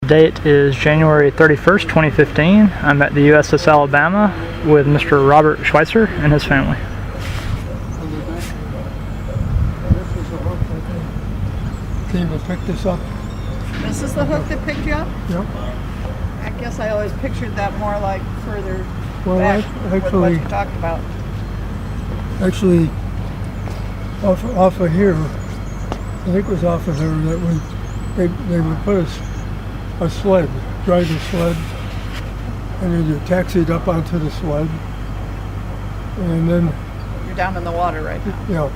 Date is January 31st, 2015. I'm at the USS Alabama with Mr. Robert Schweizer and his family. Came and picked us up. This is the hook that picked you up? Yep. I guess I always pictured that more like further Well, back actually, with what you talked about. Actually, off of here, I think it was off of there that they would put a sled, drive a sled, and then you taxied up onto the sled, and then You're down in the water right now.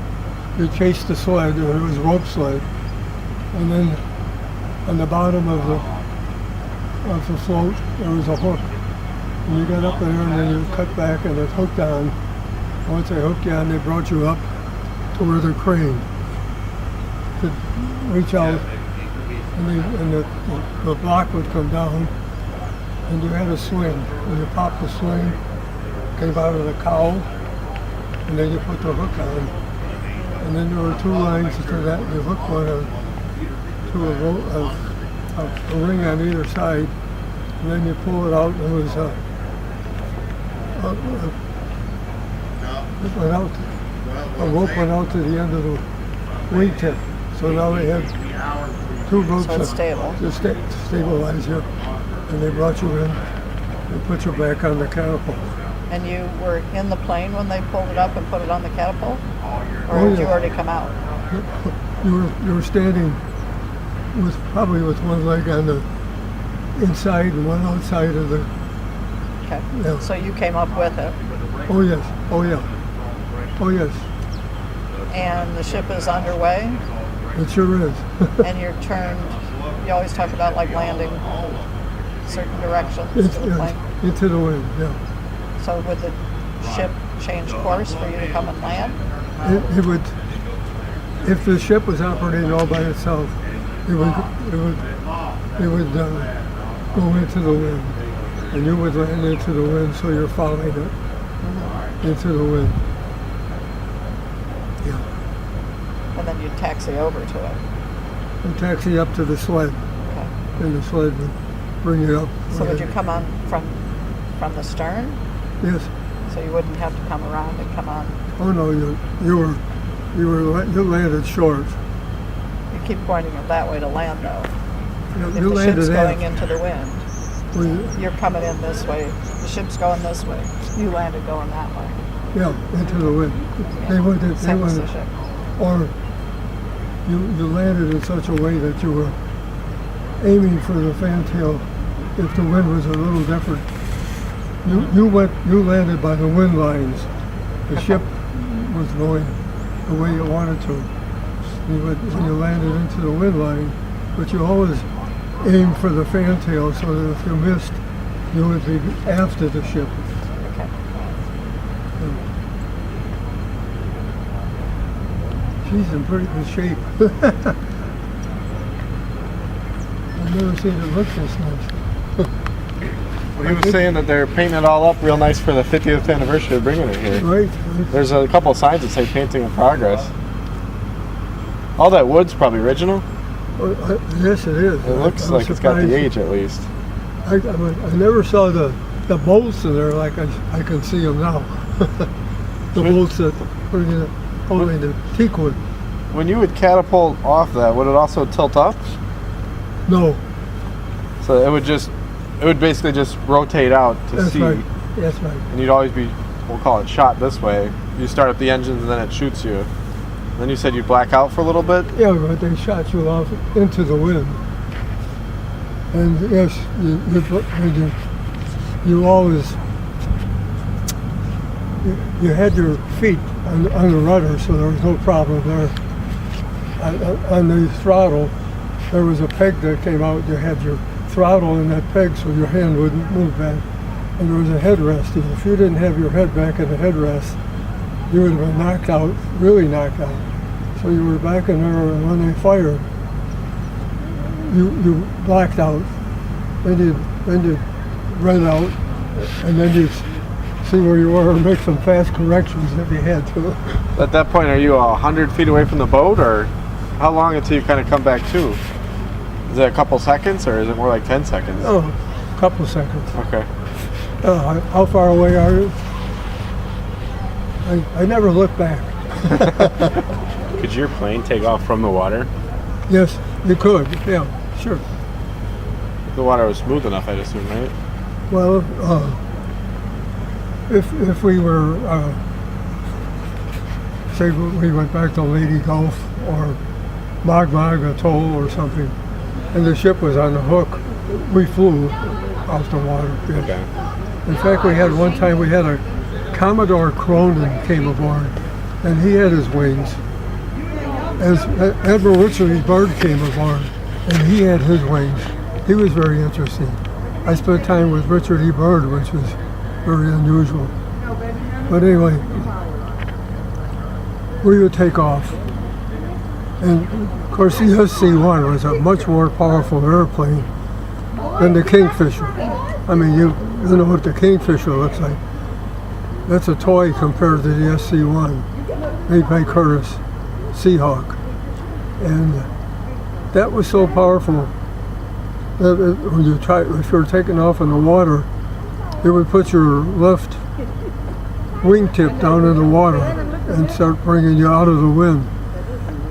you chased the sled, and it was a rope sled, and then on the bottom of the float there was a hook, and you got up there and then you cut back and it hooked on. Once they hooked you on, they brought you up to where the crane could reach out, and the block would come down, and you had a swing, and you popped the swing, came out of the cowl, and then you put the hook on, and then there were two lines to that. The hook went to a ring on either side, and then you pull it out, and it was a rope went out to the end of the wingtip. So now they had two ropes So it's stable. to stabilize you, and they brought you in and put you back on the catapult. And you were in the plane when they pulled it up and put it on the catapult? Or Oh, had you yeah. already come out? You were standing probably with one leg on the inside and one outside of the. Okay. Yeah. So you came up with it. Oh yes. Oh yeah. Oh yes. And the ship is underway, It sure is. and you're turned. You always talk about like landing certain directions It's, to the plane. into the wind. Yeah. So would the ship change course for you to come and land? It would. If the ship was operating all by itself, it would go into the wind, and you would land into the wind, so you're following it into the wind. Yeah. And then you'd taxi over to it. And taxi up to the sled, Okay. and the sled would bring you up. So would you come on from the stern? Yes. So you wouldn't have to come around and come on. Oh no, you landed short. You keep pointing it that way to land though. If You the landed ship's aft. going into the wind, Well, you- you're coming in this way. The ship's going this way. You landed going that way. Yeah, into the wind. They wanted. Same as the ship. Or you landed in such a way that you were aiming for the fantail if the wind was a little different. You landed by the wind lines. The ship was going the way you wanted to. When you landed into the wind line, but you always aim for the fantail so that if you missed, you would be after the ship. Okay. She's in pretty good shape. I've never seen it look this nice. Well, he was saying that they're painting it all up real nice for the 50th anniversary of bringing it here. Right. There's a couple of signs that say painting in progress. All that wood's probably original. Yes, it is. It looks I'm like it's got the surprised. age at least. I never saw the bolts in there like I can see them now. The bolts that are holding the teak wood. When you would catapult off that, would it also tilt up? No, So it would basically just rotate out to that's sea. right. That's right. And you'd always be, we'll call it shot this way. You start up the engines and then it shoots you. Then you said you black out for a little bit? Yeah, but they shot you off into the wind. And yes, you always, you had your feet on the rudder, so there was no problem there. On the throttle, there was a peg that came out. You had your throttle in that peg so your hand wouldn't move back. And there was a headrest. And if you didn't have your head back in the headrest, you would have been knocked out, really knocked out. So you were back in there, and when they fired, you blacked out. Then you read out, and then you see where you were and make some fast corrections if you had to. At that point, are you 100 feet away from the boat, or how long until you kind of come back to? Is it a couple seconds or is it more like 10 seconds? Oh, a couple seconds. Okay. How far away are you? I never look back. Could your plane take off from the water? Yes, you could. Yeah, sure. The water was smooth enough, I'd assume, right? Well, if we were, say we went back to Lady Gulf or Magmag Atoll or something, and the ship was on the hook, we flew off the water. Yes. Okay. In fact, we had one time, we had a Commodore Cronin came aboard, and he had his wings. As Admiral Richard E. Byrd came aboard, and he had his wings. He was very interesting. I spent time with Richard E. Byrd, which was very unusual. But anyway, we would take off. And of course, the SC-1 was a much more powerful airplane than the Kingfisher. I mean, you know what the Kingfisher looks like. That's a toy compared to the SC-1, made by Curtiss Seahawk. And that was so powerful that when you if you're taking off in the water, it would put your left wingtip down in the water and start bringing you out of the wind.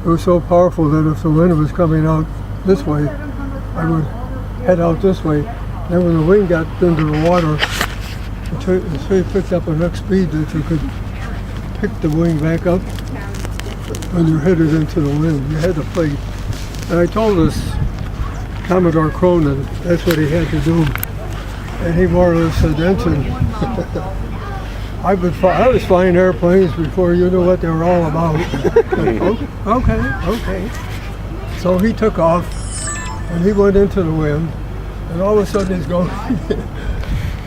It was so powerful that if the wind was coming out this way, I would head out this way. Then when the wind got into the water, until you picked up enough speed that you could pick the wing back up when you're headed into the wind. You had to play. And I told this Commodore Cronin that's what he had to do. And he more or less said, Ensign, I was flying airplanes before you knew what they were all about. Okay. So he took off and he went into the wind. And all of a sudden he's going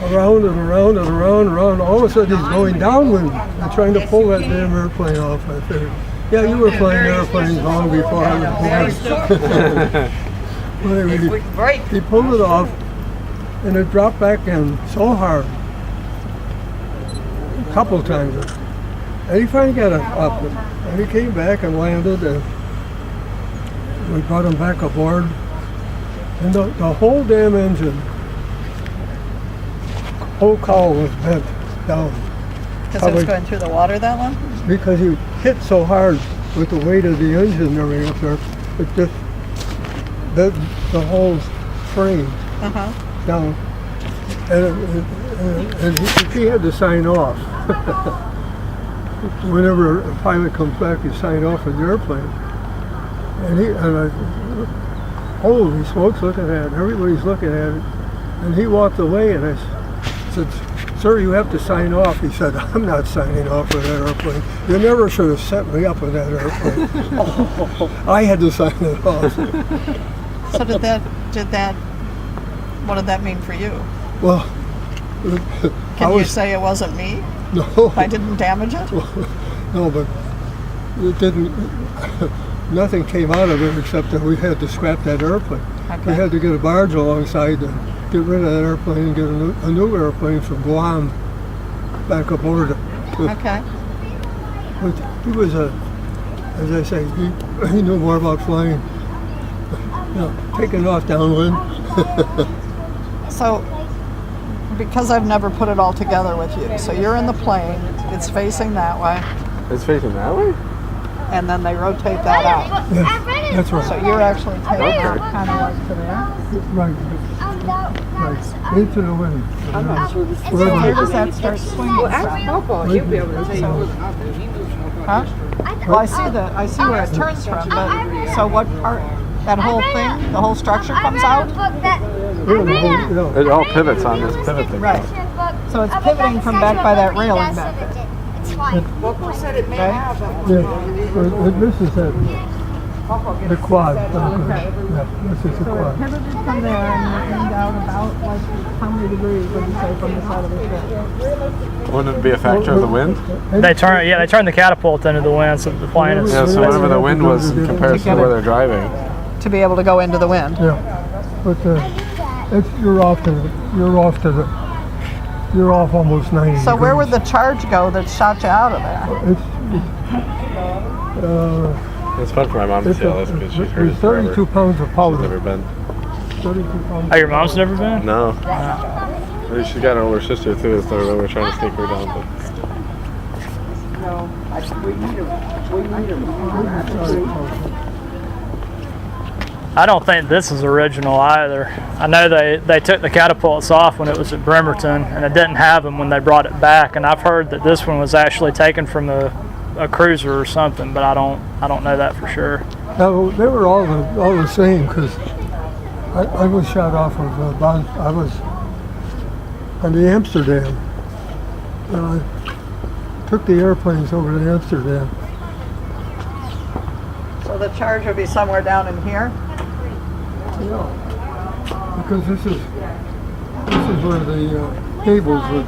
around and around and around and around. All of a sudden he's going downwind and trying to pull that damn airplane off. I figured, yeah, you were flying airplanes long before I was born. Well, anyway, he pulled it off and it dropped back in so hard. A couple of times. And he finally got it up. And he came back and landed and we brought him back aboard. And the whole damn engine, whole cowl was bent down. Because it was going through the water that long? Because he hit so hard with the weight of the engine and everything up there, it just bent the whole frame down. And he had to sign off. Whenever a pilot comes back, he signed off in the airplane. Holy smokes, looking at it. Everybody's looking at it. And he walked away and I said, sir, you have to sign off. He said, I'm not signing off for that airplane. You never should have set me up with that airplane. I had to sign it off. So what did that mean for you? Well, Can you say it wasn't me? No. I didn't damage it? No, but it didn't. Nothing came out of it except that we had to scrap that airplane. Okay. We had to get a barge alongside to get rid of that airplane and get a new airplane from Guam back aboard it. Okay. But he was as I say, he knew more about flying. Taking off downwind. So, because I've never put it all together with you, so you're in the plane, it's facing that way, It's facing that way? and then they rotate that out. Yes, that's right. So you're actually taking Okay. out kind of like to there. Right. Into the wind. Where does that start swinging from? Huh? Well, I see where it turns from, but so what part? That whole thing, the whole structure comes out? It all pivots on this pivot thing. Right. So it's pivoting from back by that railing back there. This is the quad. Yeah, this is the quad. Pivoted from there and aimed out about like how many degrees would you say from the side of the ship? Wouldn't it be a factor of the wind? They turn the catapult into the wind, so the plane is. Yeah, so whatever the wind was in comparison to where they're driving. To be able to go into the wind. Yeah, but you're off almost 90 So where would degrees. the charge go that shot you out of there? It's fun for my mom to see all this because she's heard There's it forever. 32 pounds of She's powder. never been. Oh, your mom's never been? No. Maybe she's got an older sister too, so we're trying to sneak her down. But I don't think this is original either. I know they took the catapults off when it was at Bremerton, and it didn't have them when they brought it back. And I've heard that this one was actually taken from a cruiser or something, but I don't know that for sure. Now, they were all the same because I was shot off of I was on the Amsterdam. And I took the airplanes over to Amsterdam. So the charge would be somewhere down in here? Yeah, because this is where the cables would.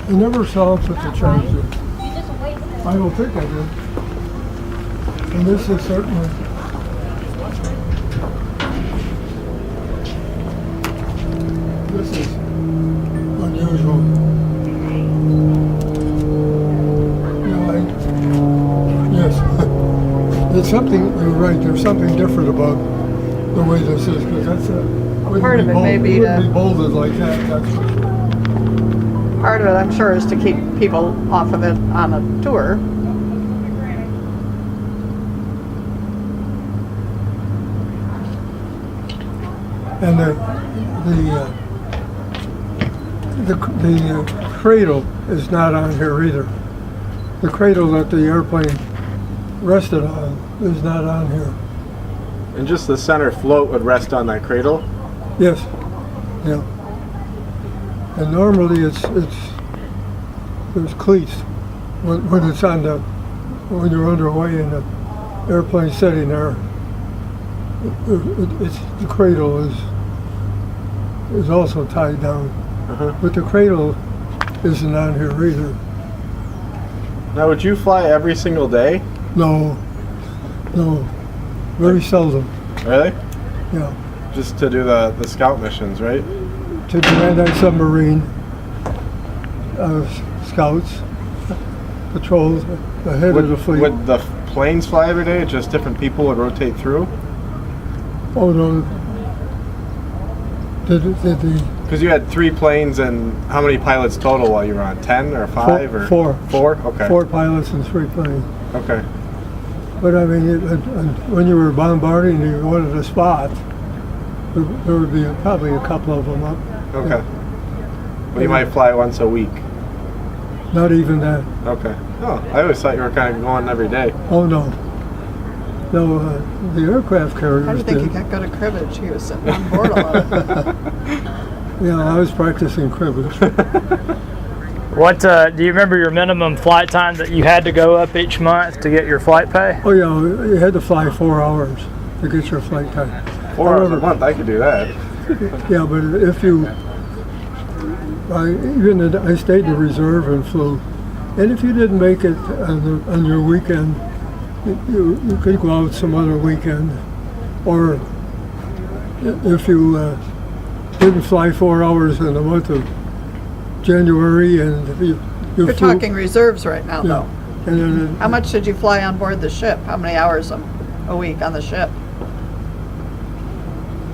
I never saw them put the charge in. I don't think I did. And this is certainly. This is unusual. Yes. It's something, you're right, there's something different about the way this is, because that's part of it may be wouldn't to- be bolded like that, that's for sure. Part of it, I'm sure, is to keep people off of it on a tour. And the cradle is not on here either. The cradle that the airplane rested on is not on here. And just the center float would rest on that cradle? Yes, yeah. And normally there's cleats when it's on when you're underway and the airplane's sitting there. The cradle is also tied down, but the cradle isn't on here either. Now, would you fly every single day? No, very seldom. Really? Yeah, Just to do the scout missions, right? to the anti-submarine scouts, patrols, the head of the fleet. Would the planes fly every day? Just different people would rotate through? Oh no. Did the Because you had 3 planes, and how many pilots total while you were on? 10 or 5 or four. 4? Okay. 4 pilots and 3 planes. Okay. But I mean, when you were bombarding, you wanted a spot. There would be probably a couple of them up. Okay. Well, you might fly once a week. Not even that. Okay. Oh, I always thought you were kind of going every day. Oh no. No, the aircraft carriers How do you think did. he got good at cribbage? He was sitting on board a lot. Yeah, I was practicing cribbage. What do you remember your minimum flight time that you had to go up each month to get your flight pay? Oh yeah, you had to fly 4 hours to get your flight time. 4 hours a month, I could do that. Yeah, but if you, I stayed in reserve and flew, and if you didn't make it on your weekend, you could go out some other weekend, or if you didn't fly 4 hours in the month of January, and you You're flew, talking reserves right now, yeah, though. and then How much did you fly on board the ship? How many hours a week on the ship?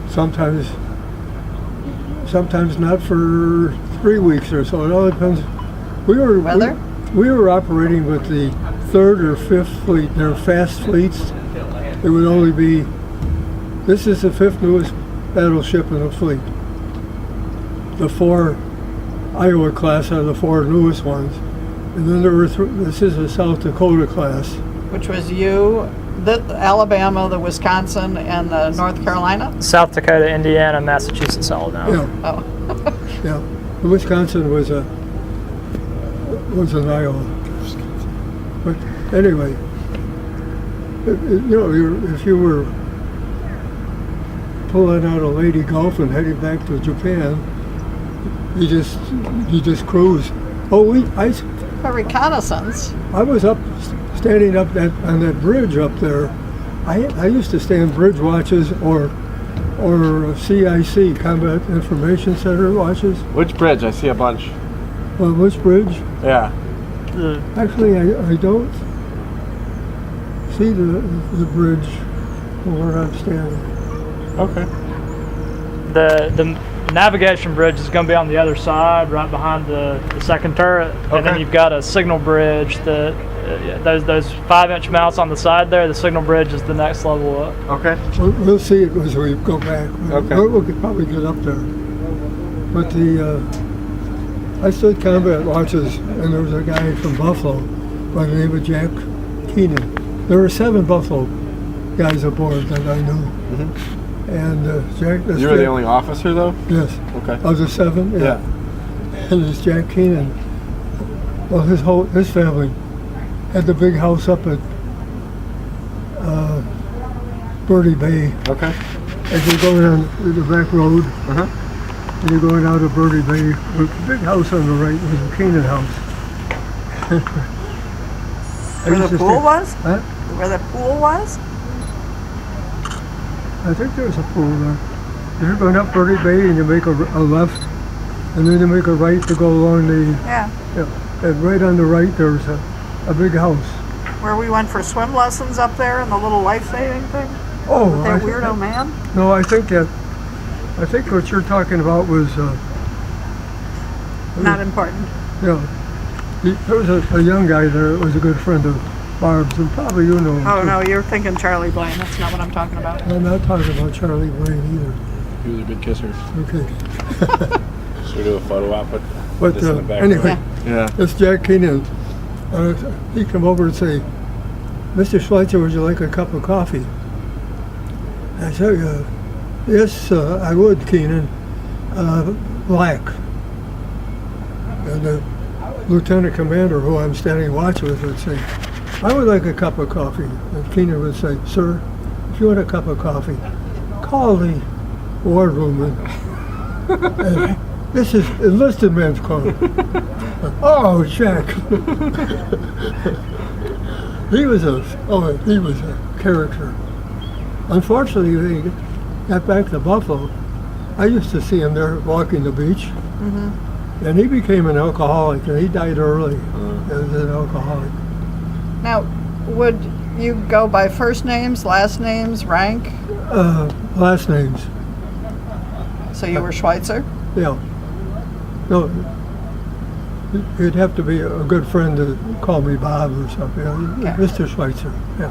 sometimes not for 3 weeks or so. It all depends. Weather? We were operating with the 3rd or 5th fleet. They're fast fleets. It would only be. This is the 5th newest battleship in the fleet. The 4 Iowa class are the 4 newest ones, and then there were. This is a South Dakota class. Which was you, the Alabama, the Wisconsin, and the North Carolina? South Dakota, Indiana, Massachusetts, Alabama. Yeah, Oh. yeah. The Wisconsin was an Iowa. But anyway, if you were pulling out a Lady Gulf and heading back to Japan, you just cruise. Oh, A reconnaissance. I was standing up on that bridge up there. I used to stand bridge watches or CIC, Combat Information Center watches. Which bridge? I see a bunch. Which bridge? Yeah. Actually, I don't. see the bridge from where I'm standing. Okay. The navigation bridge is going to be on the other side, right behind the second turret, and then Okay. you've got a signal bridge that those 5-inch mounts on the side there. The signal bridge is the next level up. Okay. We'll see it as we go back. Okay. We'll probably get up there. But I stood combat watches, and there was a guy from Buffalo by the name of Jack Keenan. There were 7 Buffalo guys aboard that I knew. And Jack. You were the only officer, though? Yes. Okay. Of the 7. Yeah. And this Jack Keenan. Well, his family had the big house up at Birdie Bay. Okay. As you're going on the back road, Uh-huh. and you're going out of Birdie Bay, the big house on the right was the Keenan house. Where the pool was? Huh? Where the pool was? I think there's a pool there. You're going up Birdie Bay and you make a left, and then you make a right to go along the, Yeah. and right on the right there's a big house. Where we went for swim lessons up there and the little life-saving thing? Oh, With that weirdo man? No, I think what you're talking about was, Not important. there was a young guy there that was a good friend of Barb's, and probably you know him. Oh, too. no, you're thinking Charlie Blaine. That's not what I'm talking about. I'm not talking about Charlie Blaine either. He was a good kisser. Okay. Should we do a photo op with But this in the background? anyway, Yeah. this Jack Keenan, he'd come over and say, "Mr. Schweizer, would you like a cup of coffee?" I said, "Yes, I would, Keenan. Black." And the lieutenant commander, who I'm standing watch with, would say, "I would like a cup of coffee." And Keenan would say, "Sir, if you want a cup of coffee, call the wardroom. And this is enlisted men's club." Oh, Jack. He was a character. Unfortunately, when he got back to Buffalo, I used to see him there walking the beach. And he became an alcoholic, and he died early as an alcoholic. Now, would you go by first names, last names, rank? Last names, So you were Schweizer? yeah. No, you'd have to be a good friend to call me Bob or something. Okay. Mr. Schweizer, yeah.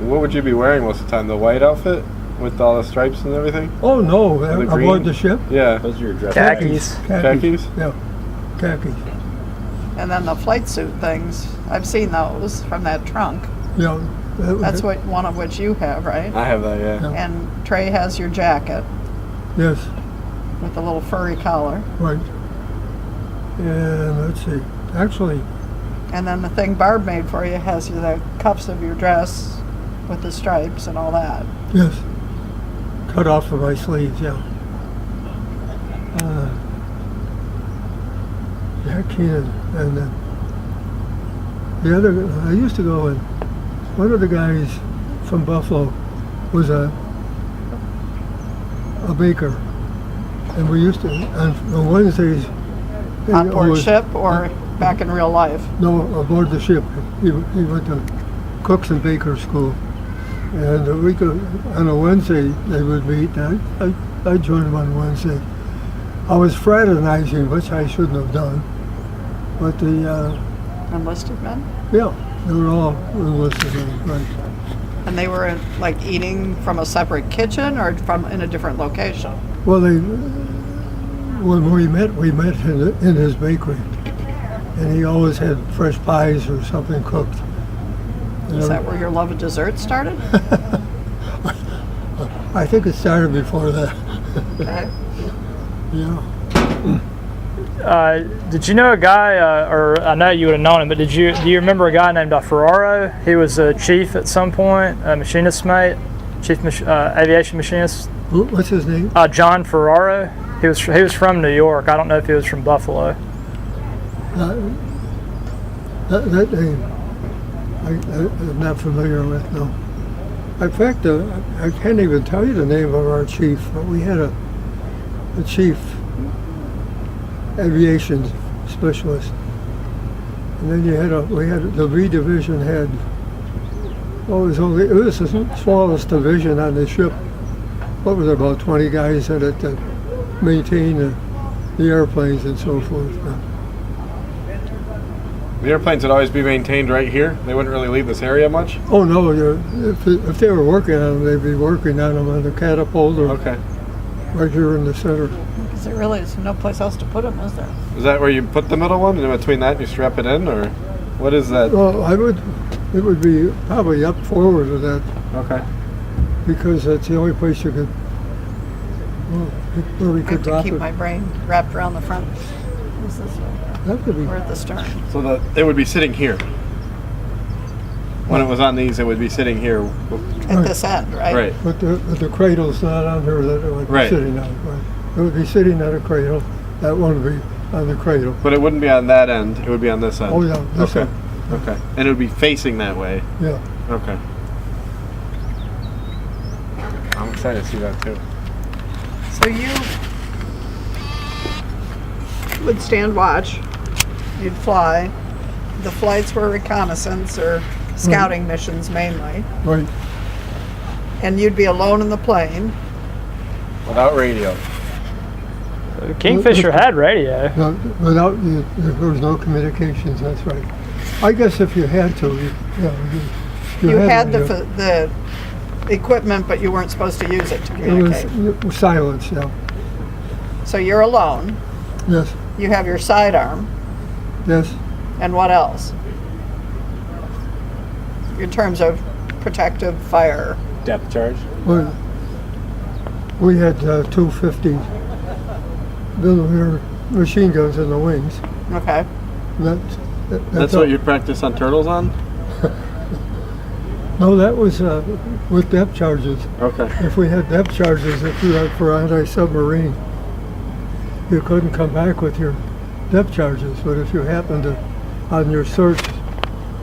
What would you be wearing most of the time? The white outfit with all the stripes and everything? Oh, no, the aboard green? the ship? Yeah. Those are your dress. Khakis. Khakis? Yeah, khakis. And then the flight suit things, I've seen those from that trunk. Yeah. That's one of which you have, right? I have that, yeah. Yeah. And Trey has your jacket Yes, with the little furry collar. right. And let's see, actually, And then the thing Barb made for you has the cuffs of your dress with the stripes and all that. yes, cut off from my sleeves, yeah. Jack Keenan, and the other, I used to go, and one of the guys from Buffalo was a baker, and we used to, on Wednesdays, they On board always- ship or back in real life? No, aboard the ship. He went to cooks and baker school, and we could, on a Wednesday they would meet. I joined them on Wednesday. I was fraternizing, which I shouldn't have done, but Enlisted men? yeah, they were all enlisted men, right? And they were like eating from a separate kitchen or from in a different location? Well, when we met in his bakery, and he always had fresh pies or something cooked. Is that where your love of dessert started? I think it started before that. Okay. Yeah. Did you know a guy, or I know you would have known him, but do you remember a guy named Ferraro? He was a chief at some point, a machinist mate, aviation machinist. What's his name? John Ferraro. He was from New York. I don't know if he was from Buffalo. That name, I'm not familiar with, no. In fact, I can't even tell you the name of our chief, but we had a chief aviation specialist. And then we had the B division head, it was the smallest division on the ship. What was there, about 20 guys in it that maintained the airplanes and so forth. The airplanes would always be maintained right here. They wouldn't really leave this area much. Oh no, if they were working on them, they'd be working on them on the catapult or Okay. right here in the center. Because there really is no place else to put them, is there? Is that where you put the middle one, and in between that you strap it in, or what is that? Well, it would be probably up forward of that Okay. because that's the only place you could, where we I could have to drop keep it. my brain wrapped around the front. Is this way? That could be. Or at the stern? So it would be sitting here. When it was on these, it would be sitting here. At this end, right? Right. But the cradle's not on there that it would be Right. sitting on. Right. It would be sitting on a cradle. That one would be on the cradle. But it wouldn't be on that end. It would be on this end. Oh yeah, this Okay. end. Okay. And it would be facing that way. Yeah. Okay. I'm excited to see that too. So you would stand watch. You'd fly. The flights were reconnaissance or scouting missions mainly. Right. And you'd be alone in the plane. Without radio. Kingfisher had radio. No, there was no communications. That's right. I guess if you had to, You had radio. the equipment, but you weren't supposed to use it to communicate. It was silence. Yeah. So you're alone. Yes. You have your sidearm. Yes. And what else? In terms of protective fire. Depth charge. We had 250 millimeter machine guns in the wings. Okay. That's what you practice on turtles on? No, that was with depth charges. Okay. If we had depth charges, if you had for anti-submarine, you couldn't come back with your depth charges. But if you happened to, on your search,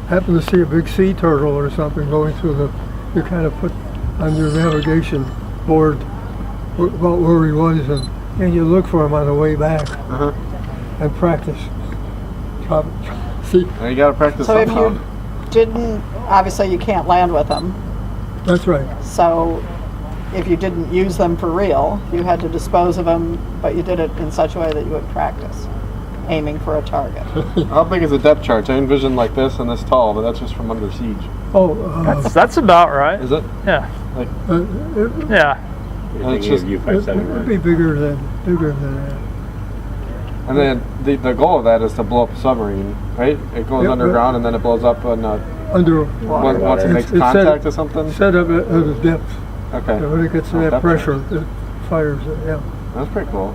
happen to see a big sea turtle or something going through you kind of put on your navigation board about where he was, and you look for him on the way back and practice. See, Now you gotta practice So if somehow. you didn't, obviously you can't land with them. that's right. So if you didn't use them for real, you had to dispose of them, but you did it in such a way that you would practice aiming for a target. How big is a depth charge? I envision like this and this tall, but that's just from under siege. Oh, That's about right. Is it? Yeah. Like, Yeah. and it's just, it'd be bigger than that. and then the goal of that is to blow up a submarine, right? It goes Yep, underground and then it blows up when, Under once it makes It's contact or something. set up at a depth. Okay. When it gets to Oh, that depth pressure, it fires it. Yeah. That's pretty cool.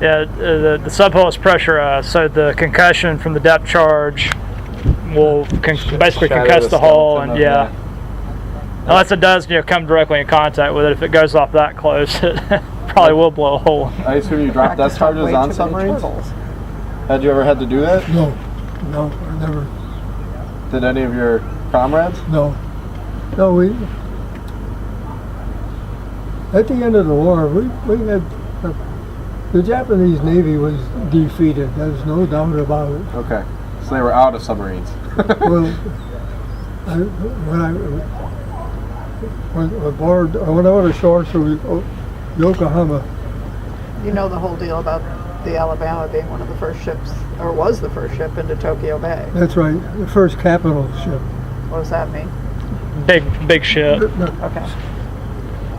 Yeah, the subhull is pressurized, so the concussion from the depth charge will basically Shatter concuss the hull, skeleton and of unless it does, come directly in contact with it. If it goes off that close, it probably will blow a hole. I assume you drop depth Practice on charges way on too many submarines? turtles. Had you ever had to do that? No, I never. Did any of your comrades? No, we. At the end of the war, we had the Japanese Navy was defeated. There's no doubt about it. Okay. So they were out of submarines. Well, when I went ashore to Yokohama, You know the whole deal about the Alabama being one of the first ships, or was the first ship into Tokyo Bay. that's right, the first capital ship. What does that mean? Big ship. Okay.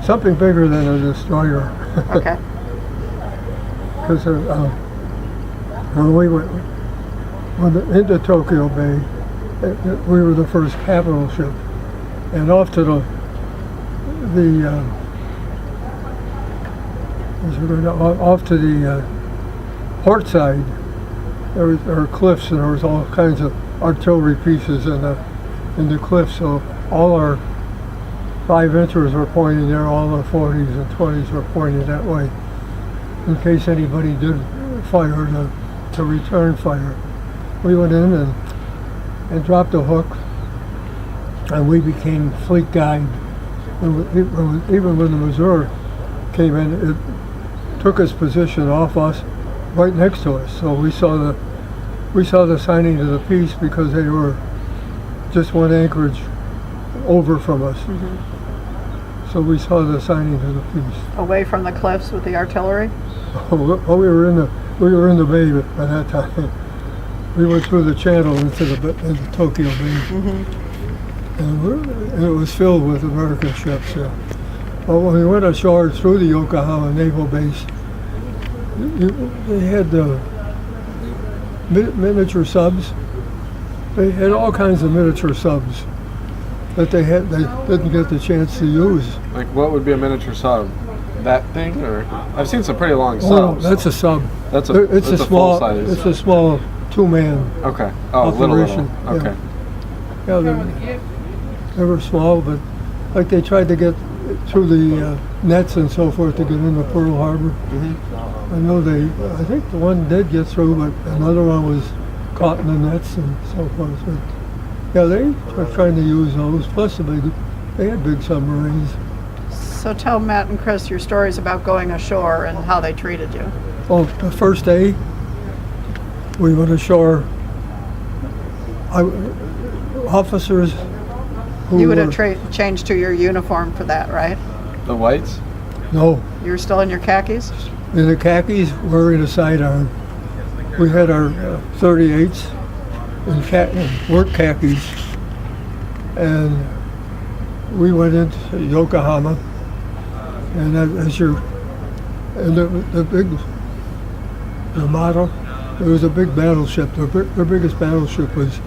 Something bigger than a destroyer. Okay. Because when we went into Tokyo Bay, we were the first capital ship, and off to the port side, there were cliffs, and there was all kinds of artillery pieces in the cliffs. So all our 5-inchers were pointing there, all the 40s and 20s were pointing that way, in case anybody did fire to return fire. We went in and dropped a hook, and we became fleet guide. Even when the Missouri came in, it took its position off us, right next to us. So we saw the signing of the peace because they were just one anchorage over from us. So we saw the signing of the peace. Away from the cliffs with the artillery? Oh, we were in the bay by that time. We went through the channel into Tokyo Bay, and it was filled with American ships. Yeah. Well, when we went ashore through the Yokohama Naval Base, they had miniature subs. They had all kinds of miniature subs that they didn't get the chance to use. Like, what would be a miniature sub? That thing, or I've seen some pretty long Oh, subs. that's a sub. That's It's a small. full size. It's a small two-man Okay. Oh, operation. little. Okay. Yeah, they were small, but like they tried to get through the nets and so forth to get into Pearl Harbor. I know I think the one did get through, but another one was caught in the nets and so forth. But yeah, they were trying to use those. Plus, they had big submarines. So tell Matt and Chris your stories about going ashore and how they treated you. Well, the first day we went ashore, officers who You would have were- changed to your uniform for that, right? The whites? No, You were still in your khakis? in the khakis, wearing a sidearm. We had our 38s in work khakis, and we went into Yokohama, and the model, there was a big battleship. Their biggest battleship was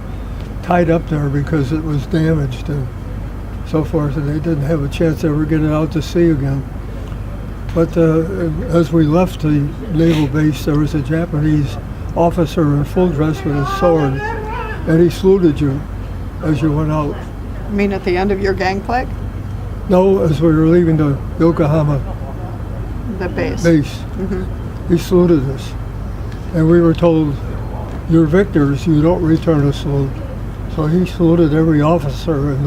tied up there because it was damaged and so forth, and they didn't have a chance to ever get it out to sea again. But as we left the naval base, there was a Japanese officer in full dress with a sword, and he saluted you as you went out. You mean at the end of your gangplank? No, as we were leaving the Yokohama The base. he saluted us, and we were told, "You're victors, you don't return a salute." So he saluted every officer, and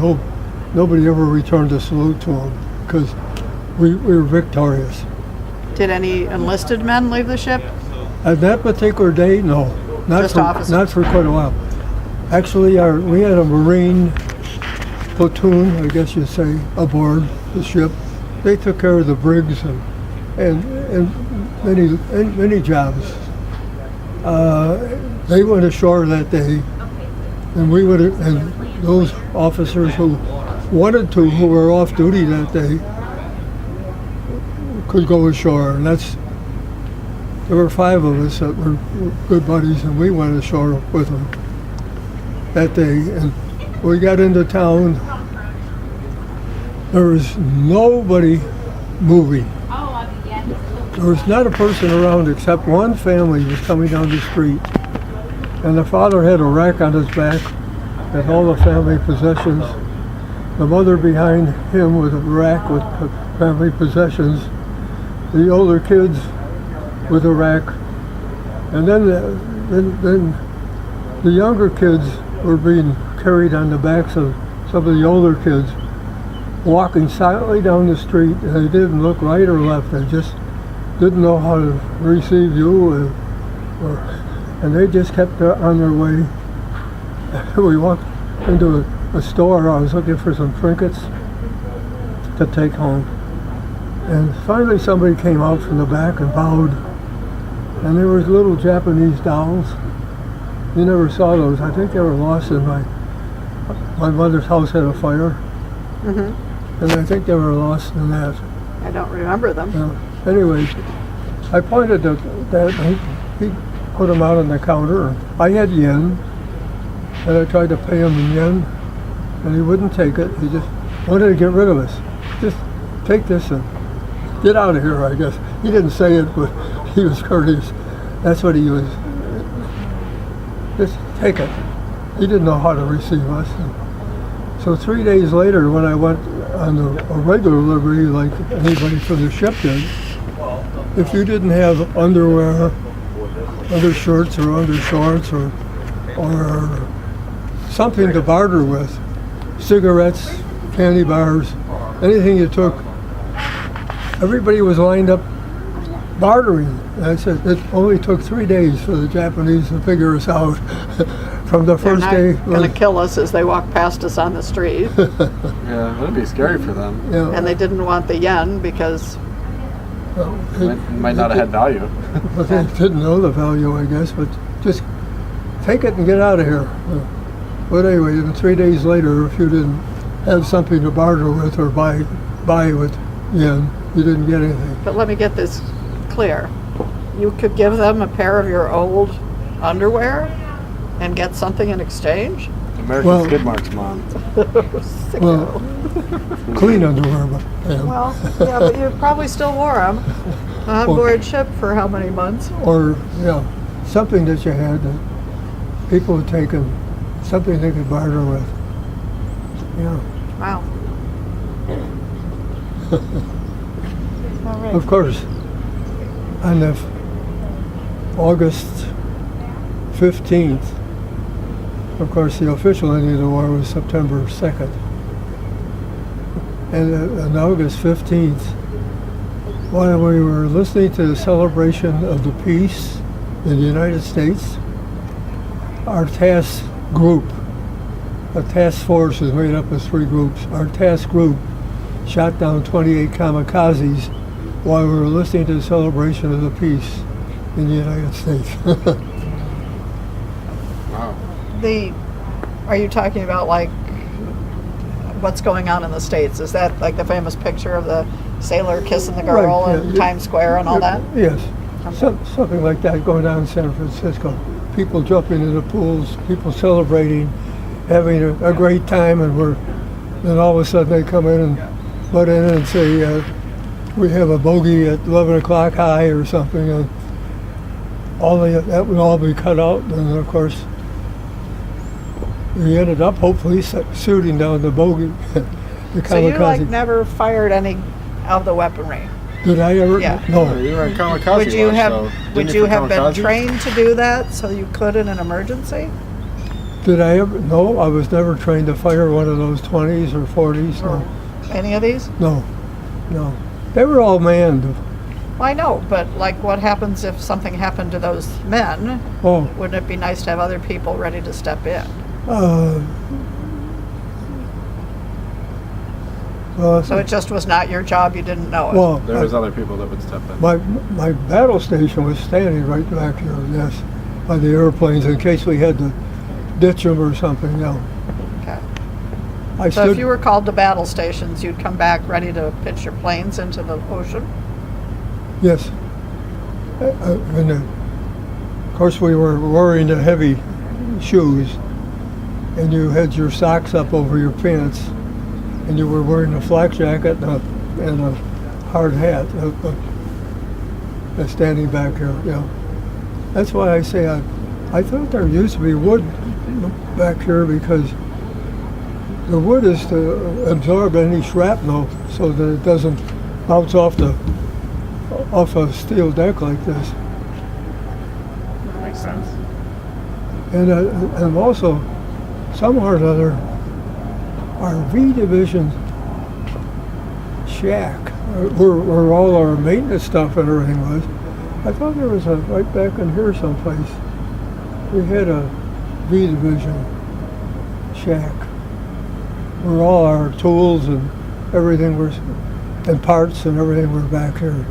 nobody ever returned a salute to him because we were victorious. Did any enlisted men leave the ship? At that particular day, no, Just officers? not for quite a while. Actually, we had a Marine platoon, I guess you'd say, aboard the ship. They took care of the brigs and many jobs. They went ashore that day, and and those officers who wanted to, who were off duty that day, could go ashore, and there were 5 of us that were good buddies, and we went ashore with them that day. And we got into town. There was nobody moving. There was not a person around except one family was coming down the street, and the father had a rack on his back with all the family possessions. The mother behind him with a rack with family possessions. The older kids with a rack, and then the younger kids were being carried on the backs of some of the older kids, walking silently down the street, and they didn't look right or left. They just didn't know how to receive you, and they just kept on their way. We walked into a store. I was looking for some trinkets to take home, and finally somebody came out from the back and bowed, and there was little Japanese dolls. You never saw those. I think they were lost in my mother's house had a fire, and I think they were lost in that. I don't remember them. Anyway, I pointed to that. He put them out on the counter. I had yen, and I tried to pay him in yen, and he wouldn't take it. He just wanted to get rid of us. Just take this and get out of here, I guess. He didn't say it, but he was courteous. That's what he was. Just take it. He didn't know how to receive us. So 3 days later, when I went on a regular livery like anybody from the ship did, if you didn't have underwear, undershirts or undershorts or something to barter with, cigarettes, candy bars, anything you took, everybody was lined up bartering. And I said it only took 3 days for the Japanese to figure us out. from the They're first not day. going to kill us as they walk past us on the street. Yeah, that'd be scary for them. Yeah, And they didn't want the yen because, Might not have had value. but they didn't know the value, I guess. But just take it and get out of here. But anyway, then 3 days later, if you didn't have something to barter with or buy with yen, you didn't get anything. but let me get this clear. You could give them a pair of your old underwear and get something in exchange? American Well- skid marks, Mom. Sicko. Well, clean underwear, but Well, yeah, but you probably still wore them on board ship for how many months? or yeah, something that you had that people had taken, something they could barter with. Yeah. Wow. All right. Of course, on the August 15th, of course, the official ending of the war was September 2nd. And on August 15th, while we were listening to the celebration of the peace in the United States, our task group, a task force is made up of 3 groups, our task group shot down 28 kamikazes while we were listening to the celebration of the peace in the United States. Wow. Are you talking about like what's going on in the States? Is that like the famous picture of the sailor kissing the girl Right, in yeah. Times Square and all that? Yes. Something like that going on in San Francisco. People jumping in the pools, people celebrating, having a great time, and then all of a sudden they come in and butt in and say, we have a bogey at 11 o'clock high or something, and that would all be cut out, and of course we ended up hopefully shooting down the bogey. The So you like kamikaze. never fired any of the weaponry? Did I ever? Yeah. No. You were in kamikaze Would you launch, have so would didn't you put have been kamikaze? trained to do that so you could in an emergency? Did I ever? No, I was never trained to fire one of those 20s or 40s. No. Any of these? No. They were all manned. Well, I know, but like what happens if something happened to those men? Oh, Wouldn't it be nice to have other people ready to step in? So it just was not your job, you didn't know it? well, There was other people that would step in. my battle station was standing right back here, yes, by the airplanes in case we had to ditch them or something. No. Okay. I So stood. if you were called to battle stations, you'd come back ready to pitch your planes into the ocean? Yes. And of course, we were wearing the heavy shoes, and you had your socks up over your pants, and you were wearing a flak jacket and a hard hat. Standing back here, yeah. That's why I say I thought there used to be wood back here because the wood is to absorb any shrapnel so that it doesn't bounce off a steel deck like this. Makes sense. And also, somehow or another, our V Division shack, where all our maintenance stuff and everything was, I thought there was right back in here someplace, we had a V Division shack where all our tools and everything were, and parts and everything were back here.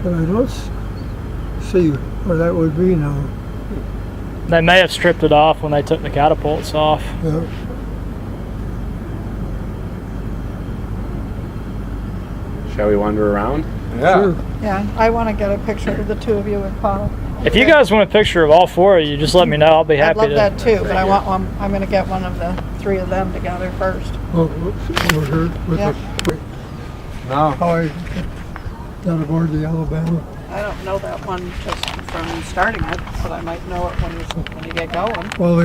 But I don't see where that would be now. They may have stripped it off when they took the catapults off. Yeah. Shall we wander around? Yeah. Sure. Yeah, I want to get a picture of the two of you and Paul. If you guys want a picture of all 4 of you, just let me know. I'll be I'd happy love to. that too, but I want one. I'm going to get one of the 3 of them together first. Oh, whoops, over here with Yeah. No. how I got aboard the Alabama. I don't know that one just from starting it, but I might know it when you get going. Well,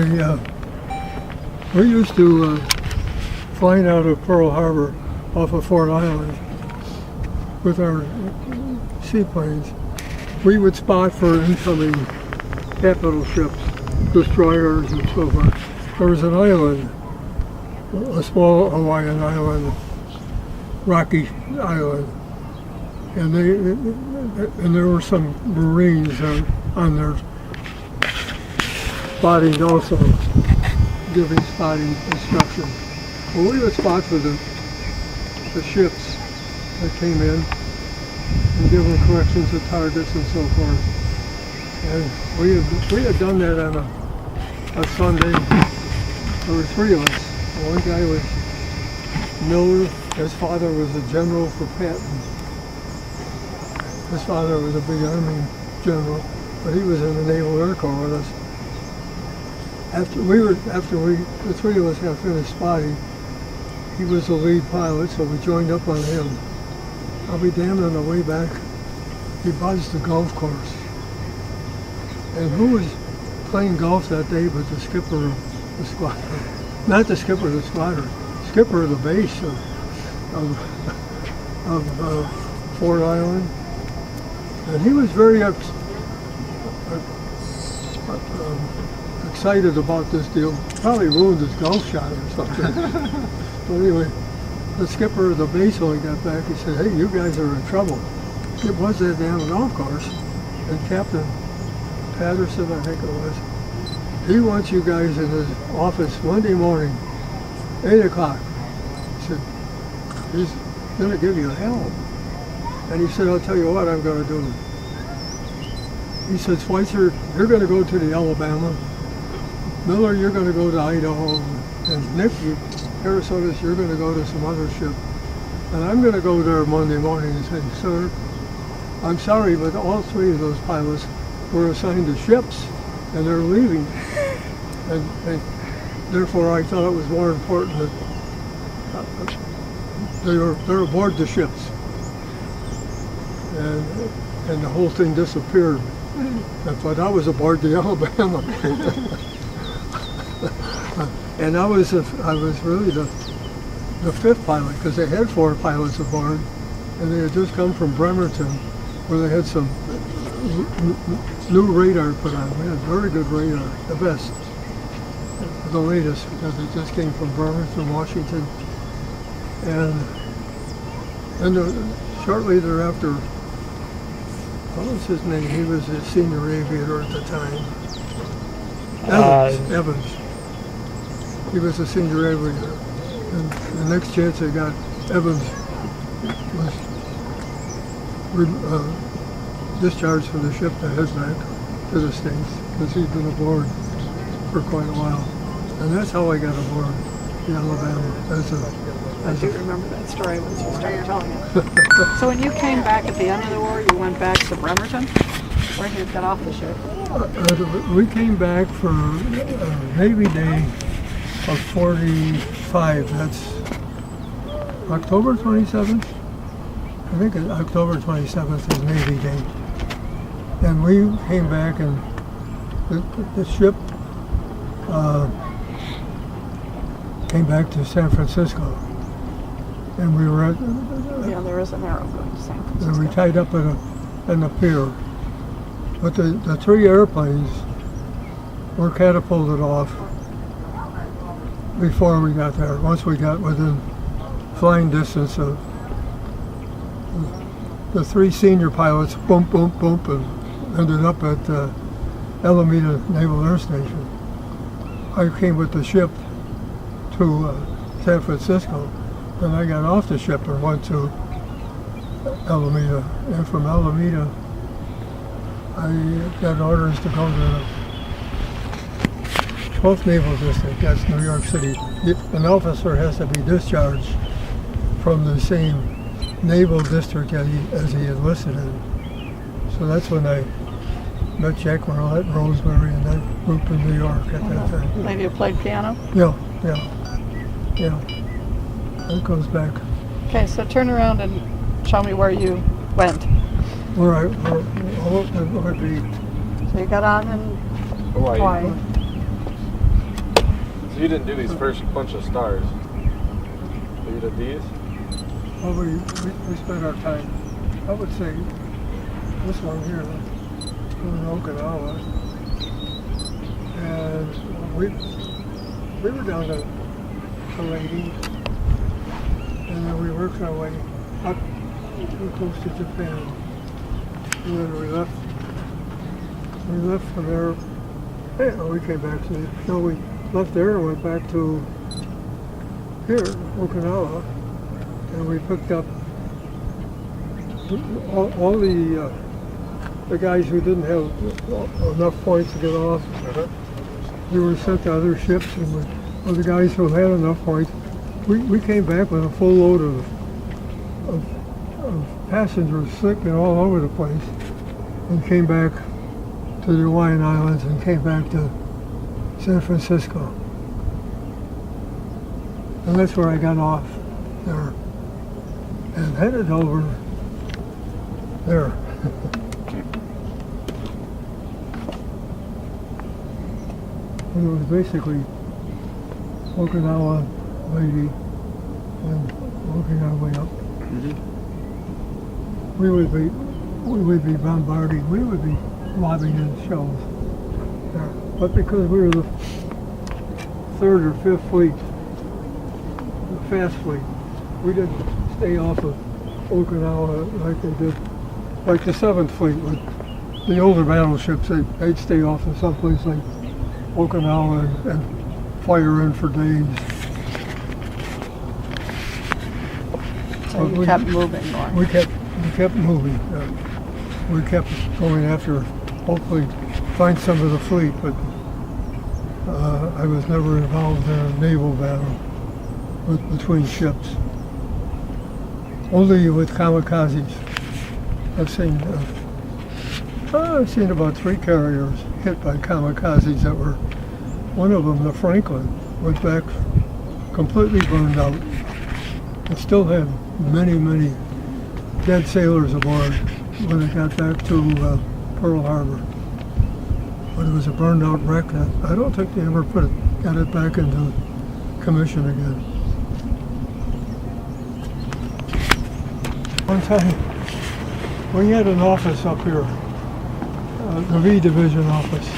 we used to flying out of Pearl Harbor off of Fort Island with our seaplanes. We would spot for incoming capital ships, destroyers and so forth. There was an island, a small Hawaiian island, rocky island, and there were some Marines on there spotting also, giving spotting instruction. Well, we would spot for the ships that came in and give them corrections of targets and so forth. And we had done that on a Sunday. There were three of us. One guy was Miller. His father was a general for Patton. His father was a big Army general, but he was in the Naval Air Corps with us. After the three of us got finished spotting, he was the lead pilot, so we joined up on him. I'll be damned, on the way back, he buzzed the golf course. And who was playing golf that day but the skipper of the squadron? Not the skipper of the squadron, skipper of the base of Fort Island. And he was very excited about this deal. Probably ruined his golf shot or something. But anyway, the skipper of the base, when he got back, he said, "Hey, you guys are in trouble." It was that damn golf course. And Captain Patterson, I think it was, he wants you guys in his office Monday morning, 8 o'clock. He said, he's going to give you hell. And he said, "I'll tell you what I'm going to do." He said, "Schweizer, you're going to go to the Alabama. Miller, you're going to go to Idaho. And Nick, Arizona, you're going to go to some other ship. And I'm going to go there Monday morning." and say, "Sir, I'm sorry, but all three of those pilots were assigned to ships, and they're leaving. And therefore, I thought it was more important that they're aboard the ships." And the whole thing disappeared. But I was aboard the Alabama. And I was really the fifth pilot, because they had 4 pilots aboard, and they had just come from Bremerton, where they had some new radar put on. We had very good radar, the best, the latest, because it just came from Bremerton, Washington. And shortly thereafter, what was his name? He was a senior aviator at the time. Evans. He was a senior aviator. And the next chance they got, Evans was discharged from the ship to head back to the States, because he'd been aboard for quite a while. And that's how I got aboard the Alabama. I do remember that story once you started telling it. So when you came back at the end of the war, you went back to Bremerton, where you got off the ship? We came back for Navy Day of 45. That's October 27th. I think October 27th is Navy Day. And we came back, and the ship came back to San Francisco. And we were at... Yeah, there is an arrow going to San Francisco. And we tied up in the pier. But the 3 airplanes were catapulted off before we got there. Once we got within flying distance of the 3 senior pilots, boom, boom, boom, and ended up at Alameda Naval Air Station. I came with the ship to San Francisco, and I got off the ship and went to Alameda. And from Alameda, I got orders to go to the 12th Naval District, that's New York City. An officer has to be discharged from the same naval district as he enlisted in. So that's when I met Jack Marlette, Rosemary, and that group in New York at that time. Maybe you played piano? Yeah. That goes back. Okay, so turn around and show me where you went. Where would be. So you got on in Hawaii. So you didn't do these first bunch of stars. You did these? Well, we spent our time, I would say, this one here, in Okinawa. And we were down to Lady, and then we worked our way up to close to Japan. And then we left from there Yeah, we came back to we left there and went back to here, Okinawa, and we picked up all the guys who didn't have enough points to get off. We were sent to other ships, and the guys who had enough points, we came back with a full load of passengers sleeping all over the place, and came back to the Hawaiian Islands and came back to San Francisco. And that's where I got off there and headed over there. And it was basically Okinawa lady and working our way up. We would be bombarding, we would be lobbing in shells there. But because we were the 3rd or 5th fleet, the fast fleet, we didn't stay off of Okinawa like they did, like the 7th fleet with the older battleships. They'd stay off of someplace like Okinawa and fire in for days. So you kept moving more. We kept moving. We kept going after, hopefully, find some of the fleet, but I was never involved in a naval battle between ships. Only with kamikazes. I've seen about 3 carriers hit by kamikazes that were, one of them, the Franklin, was back completely burned out. It still had many, many dead sailors aboard when it got back to Pearl Harbor. But it was a burned out wreck that I don't think they ever got it back into commission again. One time, we had an office up here, the V Division office.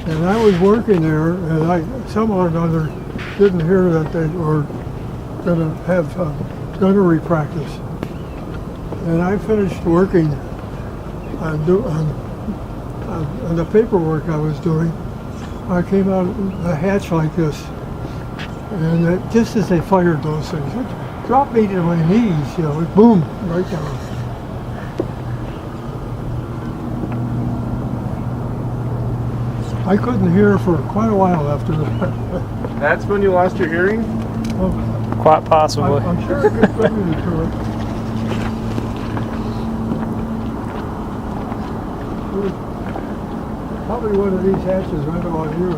And I was working there, and somehow or another didn't hear that they were going to have gunnery practice. And I finished working on the paperwork I was doing. I came out a hatch like this, and just as they fired those things, it dropped me to my knees, boom, right down. I couldn't hear for quite a while after that. That's when you lost your hearing? Well, Quite possibly. I'm sure I could put you to it. Probably one of these hatches right about here.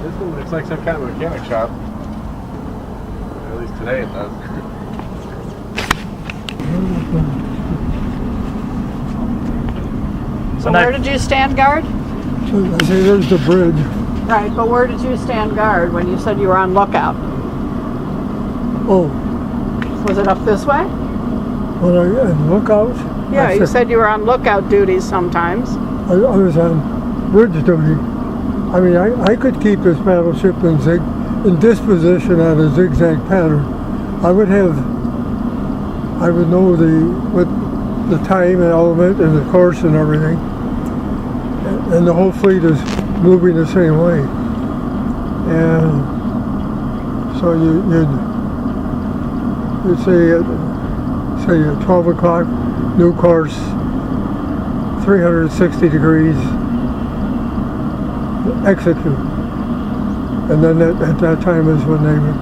This one looks like some kind of mechanic shop. At least today it does. So where did you stand guard? I see there's the bridge. Right, but where did you stand guard when you said you were on lookout? Oh, Was it up this way? when I lookout? Yeah, you said you were on lookout duties sometimes. I was on bridge duty. I mean, I could keep this battleship in disposition on a zigzag pattern. I would know the time and element and the course and everything. And the whole fleet is moving the same way. And so you'd say at 12 o'clock, new course, 360 degrees, execute. And then at that time is when they would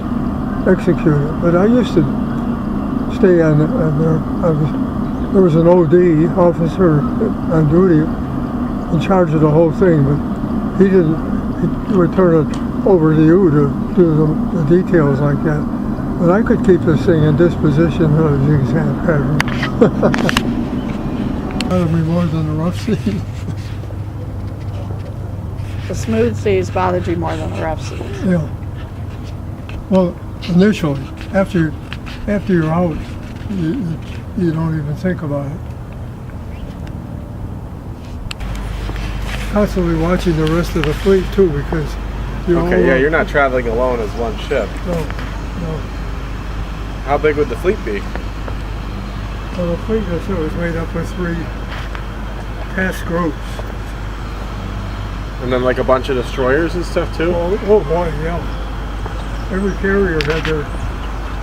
execute it. But I used to stay on there. There was an OD, officer on duty, in charge of the whole thing, but he would turn it over to you to do the details like that. But I could keep this thing in disposition on a zigzag pattern. Bothered me more than the rough sea. The smooth seas bothered you more than the rough seas. Yeah. Well, initially, after you're out, you don't even think about it. Constantly watching the rest of the fleet too, because You're not traveling alone as one ship. No. How big would the fleet be? Well, the fleet, I said, was made up of 3 task groups. And then like a bunch of destroyers and stuff too? Oh boy, yeah. Every carrier had their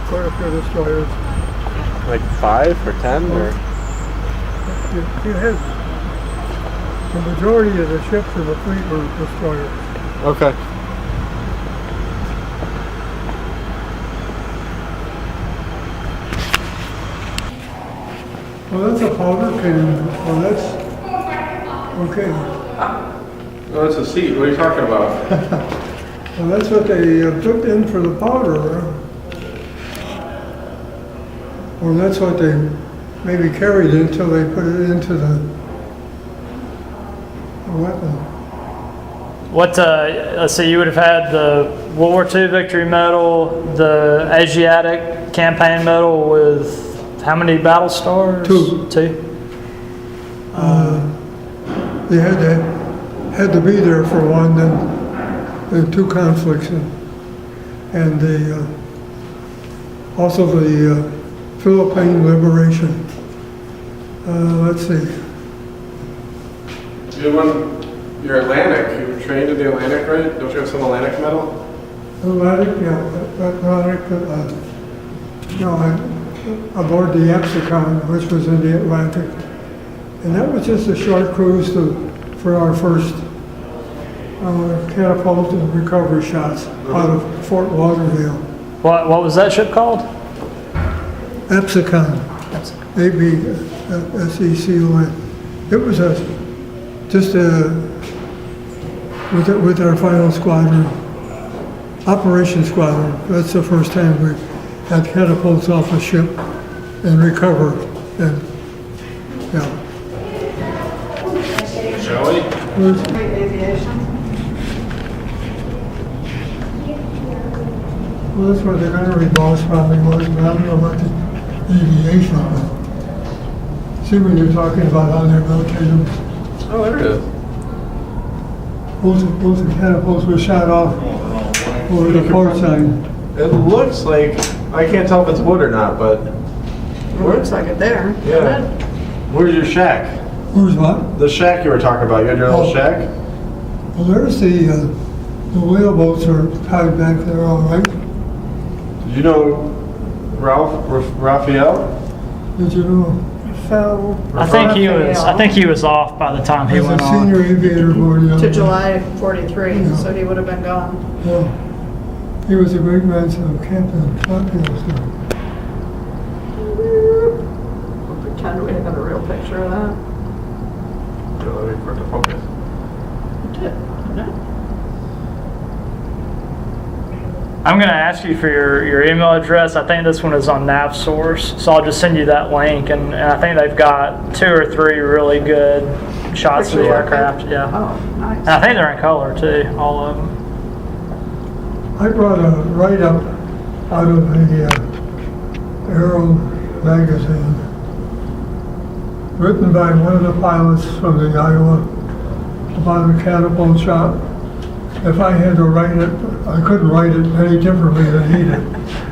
quite a few destroyers. Like 5 or 10 or? You had the majority of the ships in the fleet were destroyers. Okay. Well, that's a powder can. Well, that's okay. Oh, that's a seat. What are you talking about? Well, that's what they took in for the powder. Or that's what they maybe carried until they put it into the weapon. What, let's see, you would have had the World War II Victory Medal, the Asiatic Campaign Medal with how many battle stars? 2. 2? They had to be there for one, then 2 conflicts, and also the Philippine liberation. Let's see. You're Atlantic. You were trained in the Atlantic, right? Don't you have some Atlantic medal? Atlantic, yeah, Atlantic. Aboard the Epsicon, which was in the Atlantic, and that was just a short cruise for our first catapult and recovery shots out of Fort Lauderdale. What was that ship called? Epsicon. A-B-S-E-C-O-N. It was with our final squadron, Operation Squadron. That's the first time we had catapults off a ship and recover. And yeah. Shelley? Aviation. Well, that's what the gunnery boss probably was, but I don't know about the aviation. But see when you're talking about how they're located. Oh, there it is. Both the catapults were shot off over the port side. It looks like, I can't tell if it's wood or not, but It looks like it there. yeah. Where's your shack? Where's what? The shack you were talking about. You had your little shack? Well, there's the whaleboats are tied back there, all right. Did you know Raphael? Did you know? So. I think he was off by the time he He's a went on. senior aviator aboard the To July 43, Yeah. so he would have been gone. Yeah. He was a great man to Captain Fabulous. We'll pretend we have a real picture of that. Let me put the focus. We did, didn't it? I'm going to ask you for your email address. I think this one is on NavSource, so I'll just send you that link. And I think they've got 2 or 3 really good shots of the aircraft. Yeah, Oh, nice. and I think they're in color too, all of them. I brought a write-up out of the Aero magazine, written by one of the pilots from the Iowa about a catapult shot. If I had to write it, I couldn't write it any differently than he did.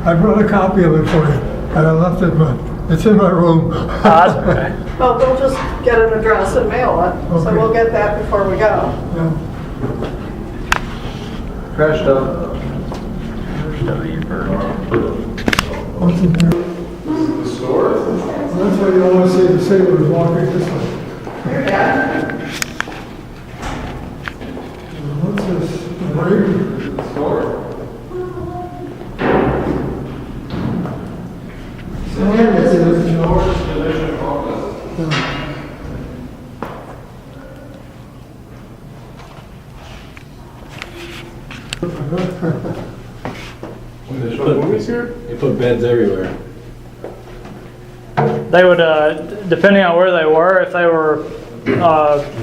I brought a copy of it for you, and I left it, but it's in my room. That's okay. Well, we'll just get an address and mail it, so Okay. we'll get that before we go. Yeah. Crashed up. What's in here? The store? Well, that's why you always see the sailors walking this way. What's this? The brig? The store. Storage division office. They show movies here? They put beds everywhere. They would, depending on where they were, if they were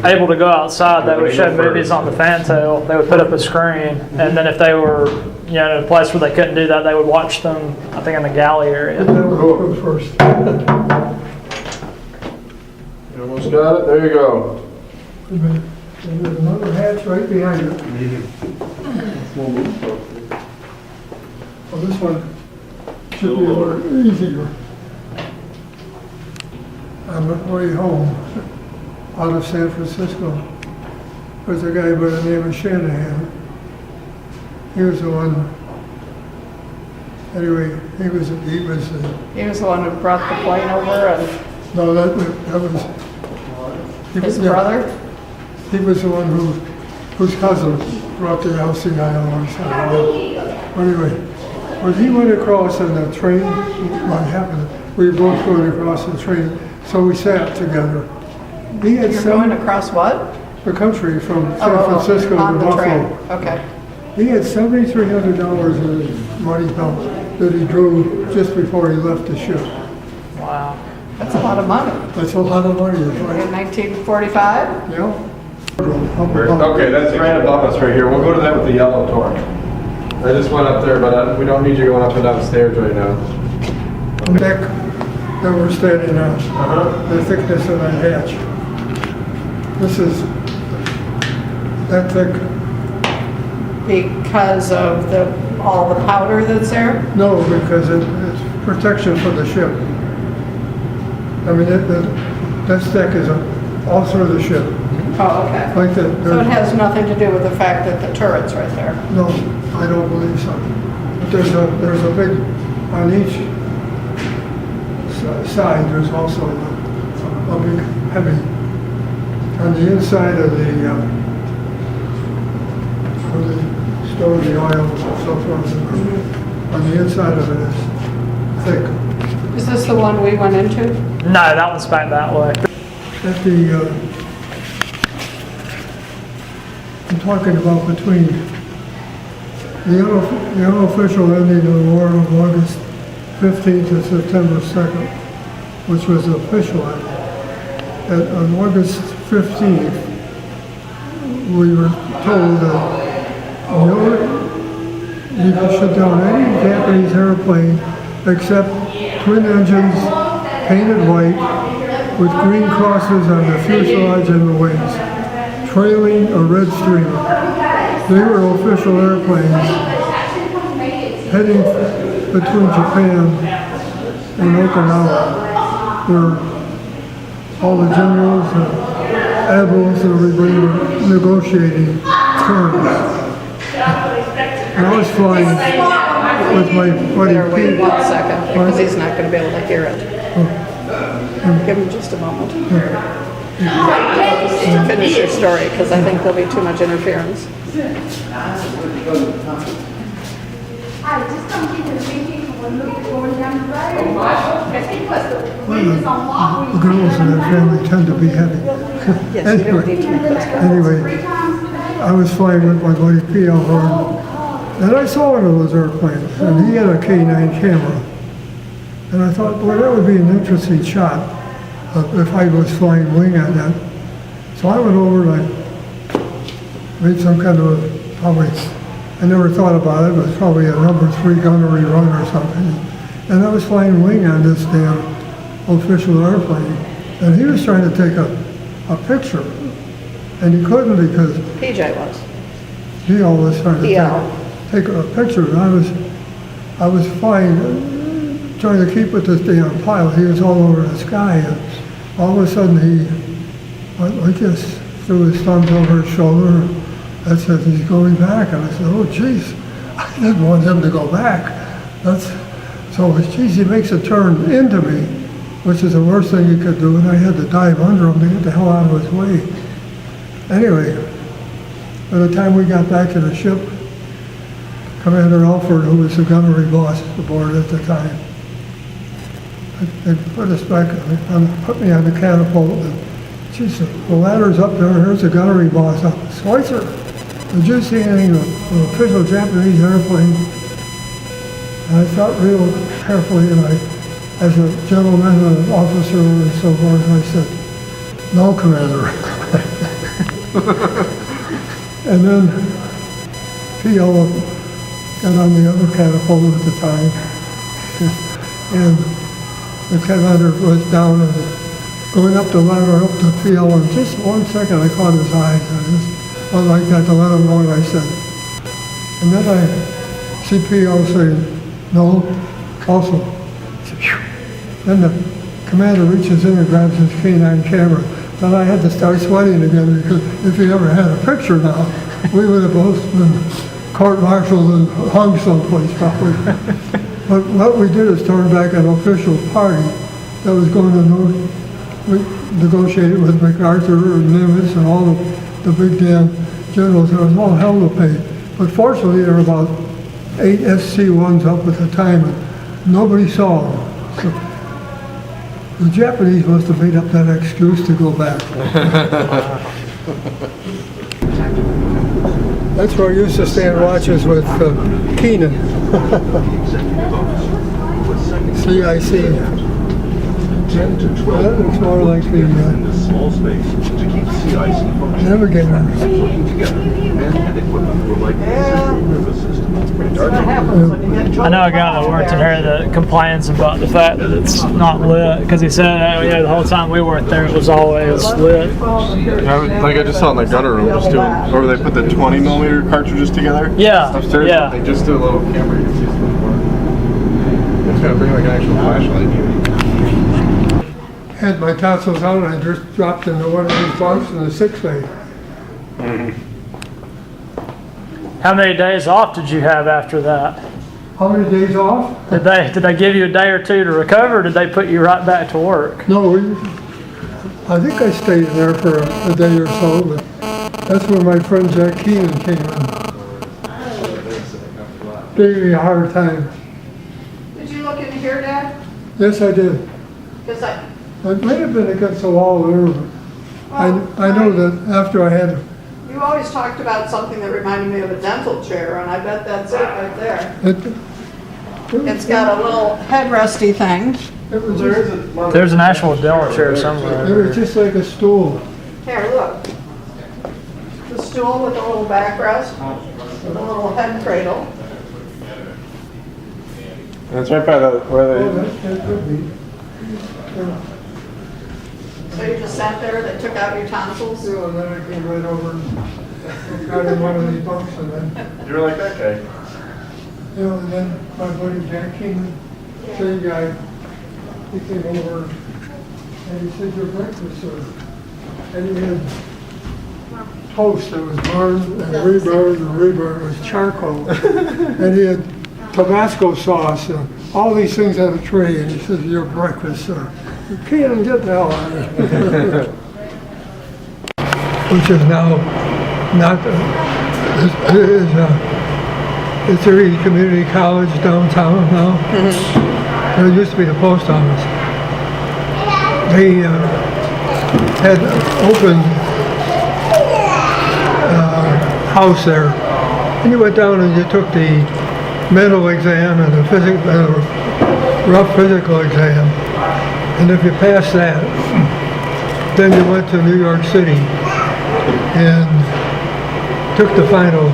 able to go outside, they would show movies on the fantail. They would put up a screen, and then if they were, in a place where they couldn't do that, they would watch them, I think, in the galley area. That was go first. You almost got it? There you go. There's another hatch right behind it. Well, this one should be a little easier. on the way home out of San Francisco was a guy by the name of Shanahan. He was the one, anyway, he was the He was the one who brought the plane over and no, that was, his brother? He was the one whose cousin brought the LCI alongside. Anyway, when he went across on the train, what happened, we were both going across the train, so we sat together. He had You're going across what? the country from San Francisco on to the train. Buffalo. Okay. He had $7,300 in his money belt that he drew just before he left the ship. Wow. That's a lot of money. That's a lot of money. That's In right. 1945? Yeah. Okay, that's right above us right here. We'll go to that with the yellow torch. I just went up there, but we don't need you going up and down the stairs right now. The deck that we're standing on, the thickness of that hatch. This is that thick. Because of all the powder that's there? No, because it's protection for the ship. I mean, that deck is all through the ship. Oh, okay. Like that. So it has nothing to do with the fact that the turret's right there? No, I don't believe so. But there's a big, on each side, there's also a big heavy, on the inside of the, where they store the oil and so forth, on the inside of it is thick. Is this the one we went into? No, that one's back that way. At the, I'm talking about between the unofficial ending of the war of August 15th to September 2nd, which was the official ending. On August 15th, we were told that you can shut down any Japanese airplane except twin engines painted white with green crosses on the fuselage and the wings, trailing a red streamer. They were official airplanes heading between Japan and Okinawa, where all the generals and admirals and everybody were negotiating terms. And I was flying with my buddy Better wait Pete. 1 second, because he's not going to be able to hear it. Give him just a moment. Just to finish your story, because I think there'll be too much interference. The girls in that family tend to be heavy. Yes, you don't need to make those comments. Anyway, I was flying with my buddy P.L. Horn, and I saw one of those airplanes, and he had a K9 camera. And I thought, boy, that would be an interesting shot if I was flying wing on that. So I went over and I made some kind of, probably, I never thought about it, it was probably a number 3 gunnery run or something. And I was flying wing on this damn official airplane, and he was trying to take a picture, and he couldn't because PJ was. he always trying to take a picture, and I was flying, trying to keep with this damn pilot. He was all over the sky, and all of a sudden I just threw his thumbs over his shoulder. I said, he's going back, and I said, oh geez, I didn't want him to go back. So geez, he makes a turn into me, which is the worst thing he could do, and I had to dive under him to get the hell out of his way. Anyway, by the time we got back to the ship, Commander Alford, who was the gunnery boss aboard at the time, they put us back, put me on the catapult, and geez, the ladder's up there, here's the gunnery boss up. Schweizer, did you see anything of an official Japanese airplane? And I thought real carefully, and as a gentleman and an officer and so forth, I said, no, Commander. And then P.L. got on the other catapult at the time, and the commander was down and going up the ladder up to P.L. and just 1 second I caught his eyes, and I just went like that to let him know what I said. And then I see P.L. saying, no, also. Then the commander reaches in and grabs his canine camera. Then I had to start sweating again because if he ever had a picture now, we would have both been court-martialed and hung someplace probably. But what we did is turn back an official party that was going to negotiate with MacArthur and Nimitz and all the big damn generals. There was all hell to pay. But fortunately, there were about 8 SC-1s up at the time, and nobody saw them. So the Japanese must have made up that excuse to go back. That's where I used to stand watches with Keenan. CIC. That looks more like the navigator. I know a guy that worked in here that complains about the fact that it's not lit, because he said, oh, yeah, the whole time we worked there, it was always lit. Like I just saw in the gunner room, just doing, where they put the 20mm cartridges together. Yeah, Upstairs, yeah. they just do a little camera. You can see some more. It's gonna bring like an actual flashlight. Had my tonsils out and I just dropped into one of these bunks in the 6 bay. How many days off did you have after that? How many days off? Did they give you a day or two to recover, or did they put you right back to work? No, I think I stayed there for a day or so, but that's when my friend Jack Keenan came in. Gave me a hard time. Did you look in here, Dad? Yes, I did. Because It may have been against the wall there, but I know that after I had... you always talked about something that reminded me of a dental chair, and I bet that's it right there. It's got a little headresty thing. There's an actual dental chair somewhere. It was just like a stool. Here, look. The stool with a little backrest, with a little head cradle. And it's right by the where Oh, they. that could be. So you just sat there, they took out your tonsils? So and then I came right over and got in one of these bunks and then, You were like that guy. and then my buddy Jack Keenan, same guy, he came over and he said, your breakfast, sir. And he had toast that was burned and reburned with charcoal. And he had Tabasco sauce and all these things on a tray, and he says, your breakfast, sir. You can't even get the hell out of it. Which is now not, it's a community college downtown now. There used to be the post office. They had open house there. And you went down and you took the mental exam and the rough physical exam. And if you passed that, then you went to New York City and took the final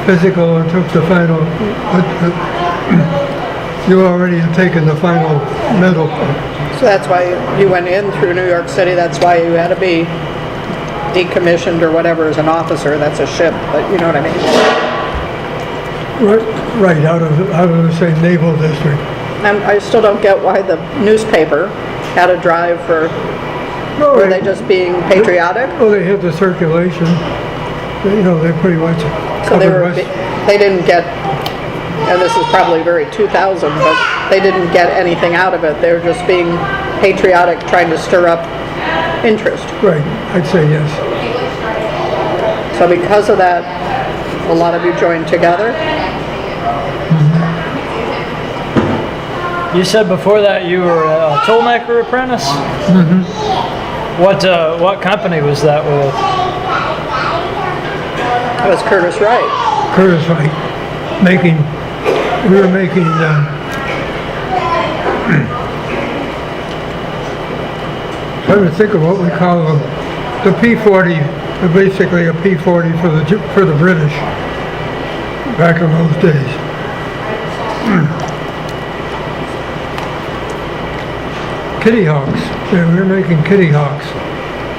physical and took the final, you already had taken the final mental. So that's why you went in through New York City, that's why you had to be decommissioned or whatever as an officer. That's a ship, but you know what I mean. Right, out of the same naval district. And I still don't get why the newspaper had a drive for, were they just being patriotic? Well, they had the circulation. You know, they pretty much So covered they didn't get, and this is probably very 2000, but they didn't get anything out of it. They were just being patriotic, trying to stir up interest. Right, I'd say yes. So because of that, a lot of you joined together. You said before that you were a toolmaker apprentice? Mm-hmm. What company was that with? That was Curtis Wright. Curtis Wright. We were making, trying to think of what we call them. The P-40, basically a P-40 for the British back in those days. Kitty Hawks. Yeah, we were making Kitty Hawks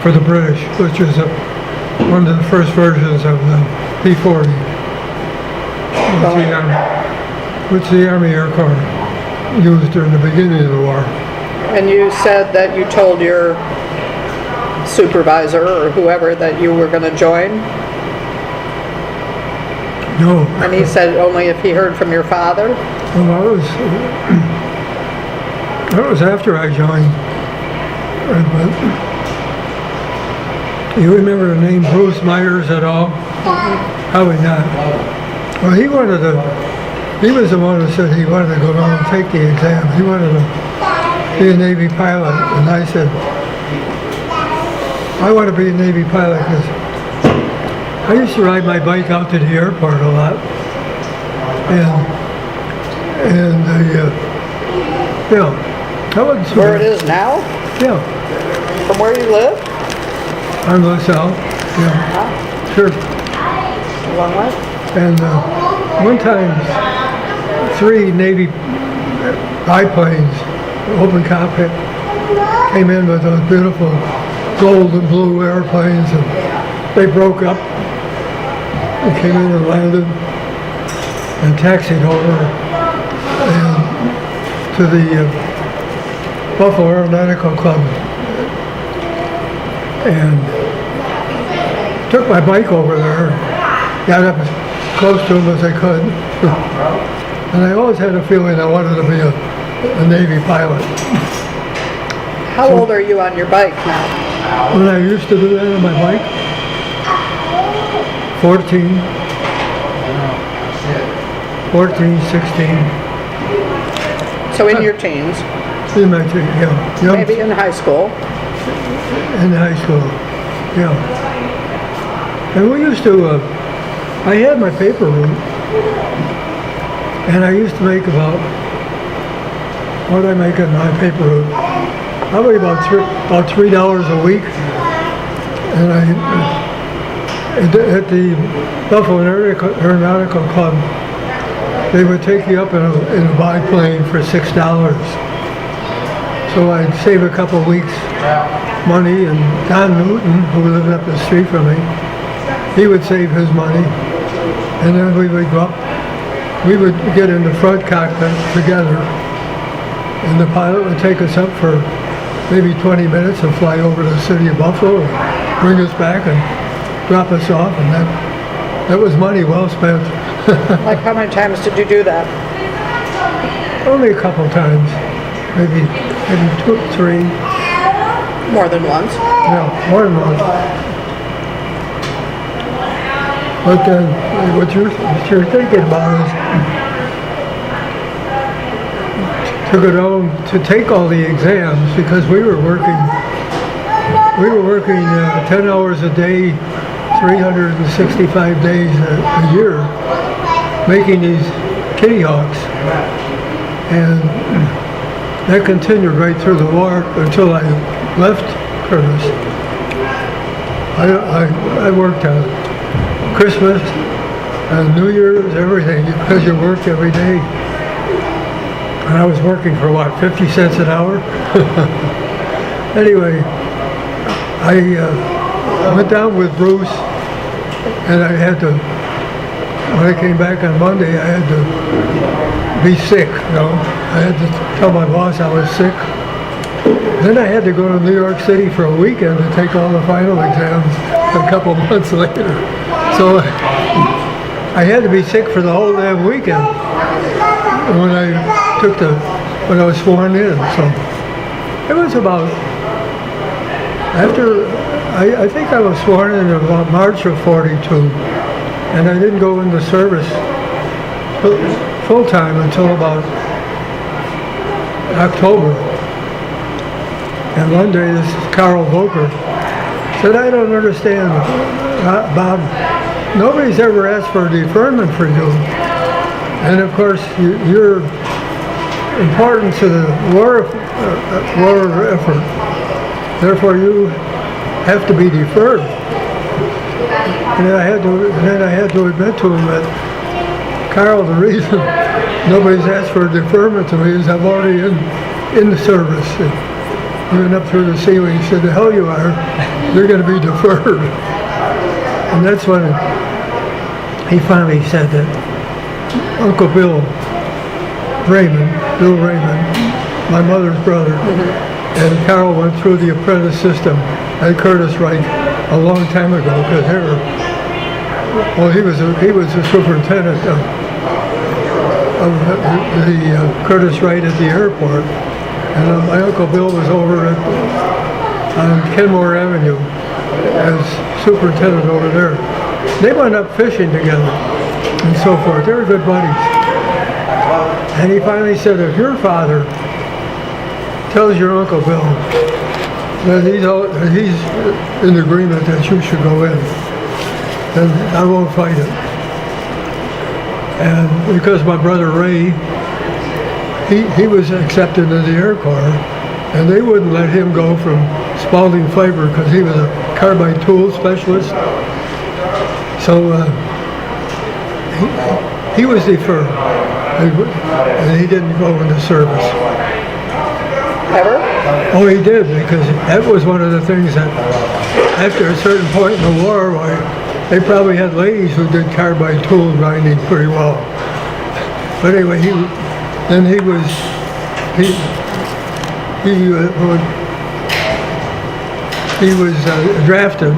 for the British, which is one of the first versions of the P-40. Which the Army Air Corps used during the beginning of the war. And you said that you told your supervisor or whoever that you were going to join? No. And he said only if he heard from your father? Well, that was after I joined. But you remember the name Bruce Myers at all? Probably not. Well, he was the one who said he wanted to go down and take the exam. He wanted to be a Navy pilot. And I said, I want to be a Navy pilot because I used to ride my bike out to the airport a lot. And I wasn't so Where it is now? Yeah, From where you live? on LaSalle. Yeah, sure. A long way? And one time, 3 Navy biplanes, open cockpit, came in with those beautiful gold and blue airplanes, and they broke up. They came in and landed and taxied over and to the Buffalo Aeronautical Club, and took my bike over there, got up as close to him as I could, and I always had a feeling I wanted to be a Navy pilot. How old are you on your bike now? When I used to do that on my bike, 14, 16, So in your teens, in my team, yeah. Young, maybe in high school. in high school, yeah. And we used to, I had my paper route, and I used to make about, what did I make on my paper route? Probably about $3 a week. And at the Buffalo Aeronautical Club, they would take you up in a biplane for $6. So I'd save a couple of weeks money, and Don Newton, who lived up the street from me, he would save his money, and then we would go up, we would get in the front cockpit together, and the pilot would take us up for maybe 20 minutes and fly over to the city of Buffalo and bring us back and drop us off, and that was money well spent. Like how many times did you do that? Only a couple times, maybe 2 or 3. More than once. No, more than once. But what you're thinking about is to go down to take all the exams, because we were working 10 hours a day, 365 days a year, making these Kitty Hawks, and that continued right through the war until I left Curtis. I worked on Christmas and New Year's, everything, because you worked every day. And I was working for what, 50 cents an hour? Anyway, I went down with Bruce, and I had to, when I came back on Monday, I had to be sick, you know. I had to tell my boss I was sick. Then I had to go to New York City for a weekend to take all the final exams a couple months later. So I had to be sick for the whole damn weekend when I was sworn in. So it was about, after, I think I was sworn in about March of '42, and I didn't go into service full time until about October. And one day this Carl Volker said, I don't understand, Bob, nobody's ever asked for a deferment for you. And of course, you're important to the war effort. Therefore, you have to be deferred. And then I had to admit to him that, Carl, the reason nobody's asked for a deferment to me is I'm already in the service. Even up through the ceiling, he said, the hell you are, you're going to be deferred. And that's when he finally said that Uncle Bill Raymond, my mother's brother. And Carl went through the apprentice system at Curtis Wright a long time ago, because he was the superintendent of the Curtis Wright at the airport. And my Uncle Bill was over on Kenmore Avenue as superintendent over there. They went up fishing together and so forth. They were good buddies. And he finally said, if your father tells your Uncle Bill that he's in agreement that you should go in, then I won't fight it. And because my brother Ray, he was accepted into the Air Corps, and they wouldn't let him go from Spalding Flavor because he was a carbide tool specialist. So he was deferred, and he didn't go into service. Ever? Oh, he did, because that was one of the things that after a certain point in the war, they probably had ladies who did carbide tool grinding pretty well. But anyway, he was drafted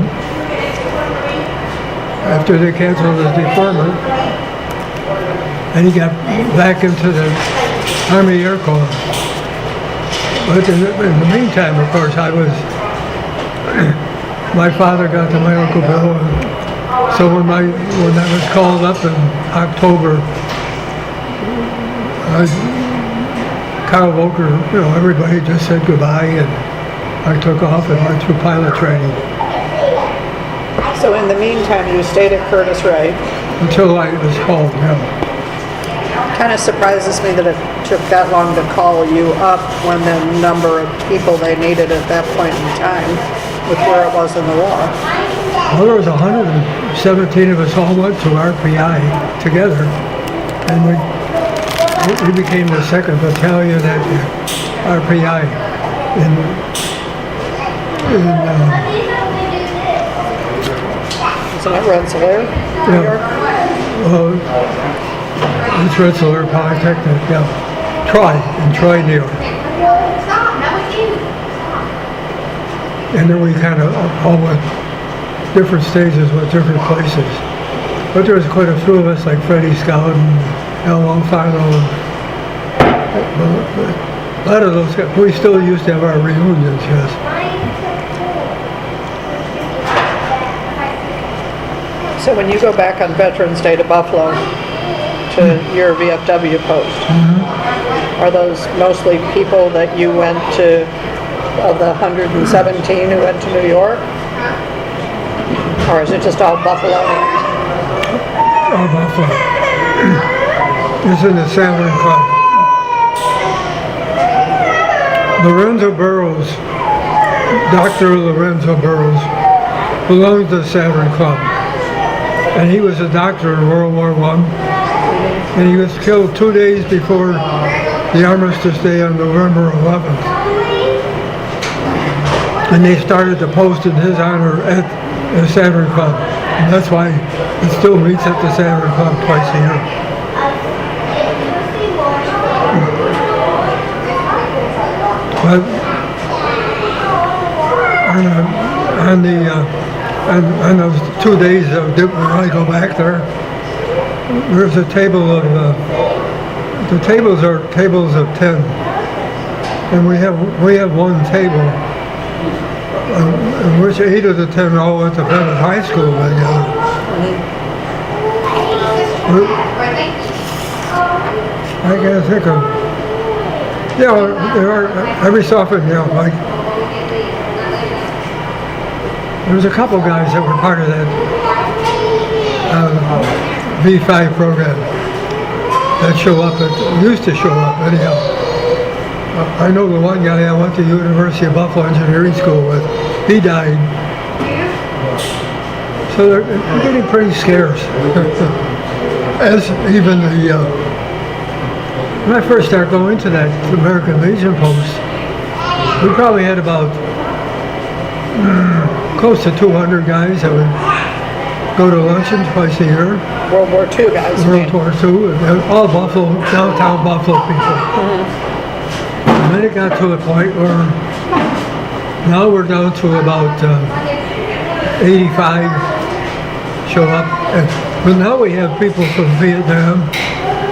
after they canceled his deferment, and he got back into the Army Air Corps. But in the meantime, of course, my father got to my Uncle Bill, and so when I was called up in October, Carl Volker, everybody just said goodbye, and I took off and went through pilot training. So in the meantime, you stayed at Curtis Wright? Until I was called, yeah. Kind of surprises me that it took that long to call you up when the number of people they needed at that point in time with where it was in the war. Well, there was 117 of us all went to RPI together, and we became the 2nd Battalion at RPI Isn't it Rensselaer, New York? It's Rensselaer Polytechnic, yeah. Troy, New York. And then we kind of all went different stages with different places. But there was quite a few of us, like Freddie Scout and Al Longfellow. A lot of those guys, we still used to have our reunions, yes. So when you go back on Veterans Day to Buffalo, to your VFW post, are those mostly people that you went to, of the 117 who went to New York? Or is it just all Buffalonians? All Buffalo. It's in the Sandwich Club. Lorenzo Burroughs, Dr. Lorenzo Burroughs, belonged to the Saturn Club. And he was a doctor in World War I. And he was killed 2 days before the Armistice Day on November 11th. And they started the post in his honor at the Saturn Club. And that's why it still meets at the Saturn Club twice a year. But on those 2 days when I go back there, there's a table of the tables are tables of 10, and we have one table in which 8 of the 10 all went to Bennett High School together. I can't think of. Yeah, there are every so often, like there was a couple guys that were part of that V5 program that used to show up anyhow. I know the one guy I went to University of Buffalo Engineering School with. He died. So they're getting pretty scarce. As even when I first started going to that American Legion post, we probably had about close to 200 guys that would go to luncheon twice a year. World War II guys. World War II, all Buffalo, downtown Buffalo people. And then it got to the point where now we're down to about 85 show up. But now we have people from Vietnam,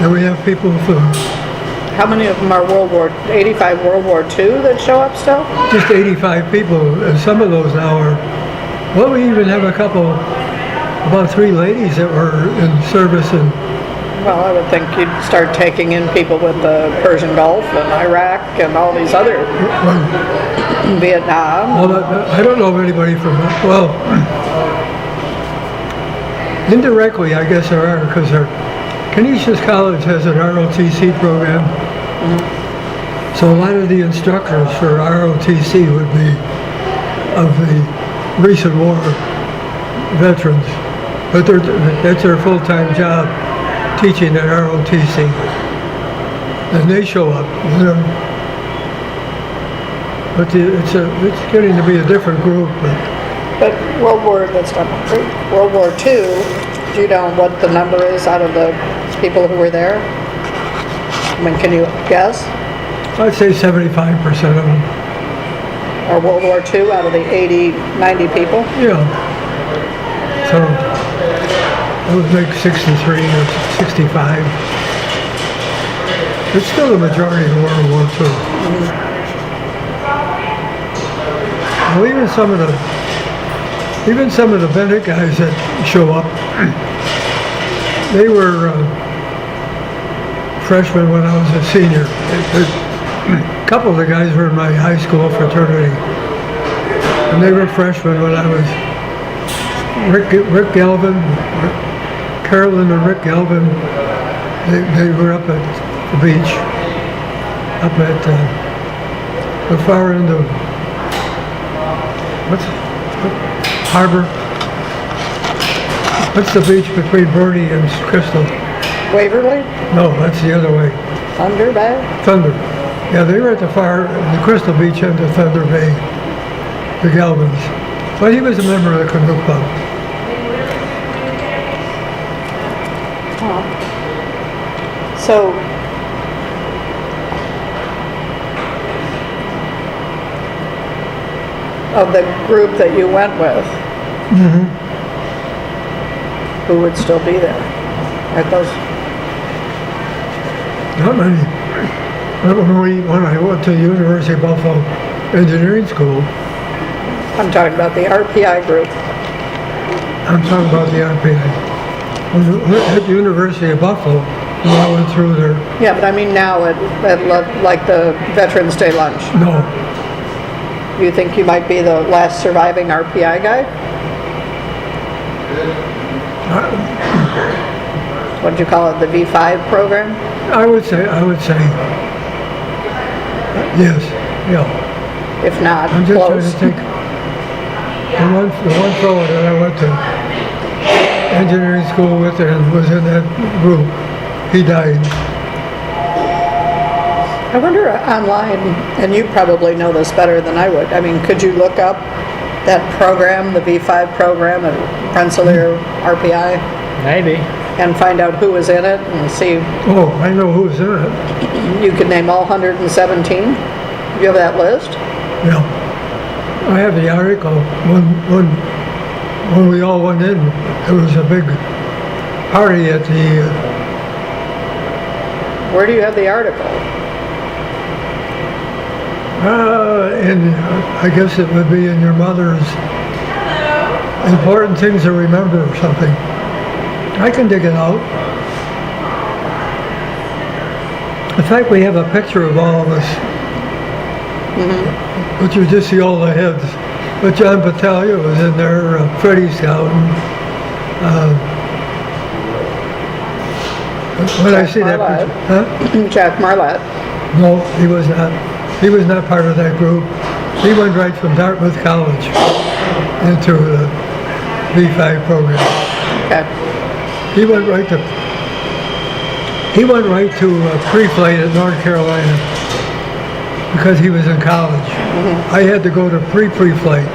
and we have people from How many of them are 85 World War II that show up still? just 85 people. And some of those now are, well, we even have about 3 ladies that were in service in. Well, I would think you'd start taking in people with the Persian Gulf and Iraq and all these other Vietnam. Well, I don't know of anybody from, well, indirectly, I guess there are, because Canisius College has an ROTC program. So a lot of the instructors for ROTC would be of the recent war veterans. But that's their full-time job, teaching at ROTC. And they show up, you know. But it's getting to be a different group. But World War II, do you know what the number is out of the people who were there? I mean, can you guess? I'd say 75% of them. Or World War II out of the 80, 90 people? Yeah. So it would make 63 or 65. It's still the majority of World War II. Well, even some of the Bennett guys that show up, they were freshmen when I was a senior. A couple of the guys were in my high school fraternity, and they were freshmen when I was. Rick Galvin, Carolyn and Rick Galvin, they were up at the beach, up at the far end of what harbor? What's the beach between Bernie and Crystal? Waverly? No, that's the other way. Thunder Bay? Thunder. Yeah, they were at the Crystal Beach end of Thunder Bay, the Galvins. But he was a member of the canoe club. So, of the group that you went with, who would still be there? At those? Not many. When I went to University of Buffalo Engineering School, I'm talking about the RPI group. I'm talking about the RPI. At the University of Buffalo, when I went through there, Yeah, but I mean now at like the Veterans Day lunch. no, You think you might be the last surviving RPI guy? What'd you call it, the V5 program? I would say, yes, yeah. If not, I'm just close. trying to think. The one fellow that I went to engineering school with and was in that group, he died. I wonder online, and you probably know this better than I would. I mean, could you look up that program, the V5 program at Rensselaer RPI, Maybe. and find out who was in it and see? Oh, I know who's in it. You could name all 117? Do you have that list? Yeah. I have the article. When we all went in, there was a big party at the. Where do you have the article? And I guess it would be in your mother's important things to remember or something. I can dig it out. In fact, we have a picture of all of us. But you just see all the heads. But John Battaglia was in there, Freddie Scout. When I see that Marlette. picture, huh? Jack Marlette. No, he was not. He was not part of that group. He went right from Dartmouth College into the V5 program. Okay. He went right to pre-flight at North Carolina because he was in college. I had to go to pre-flight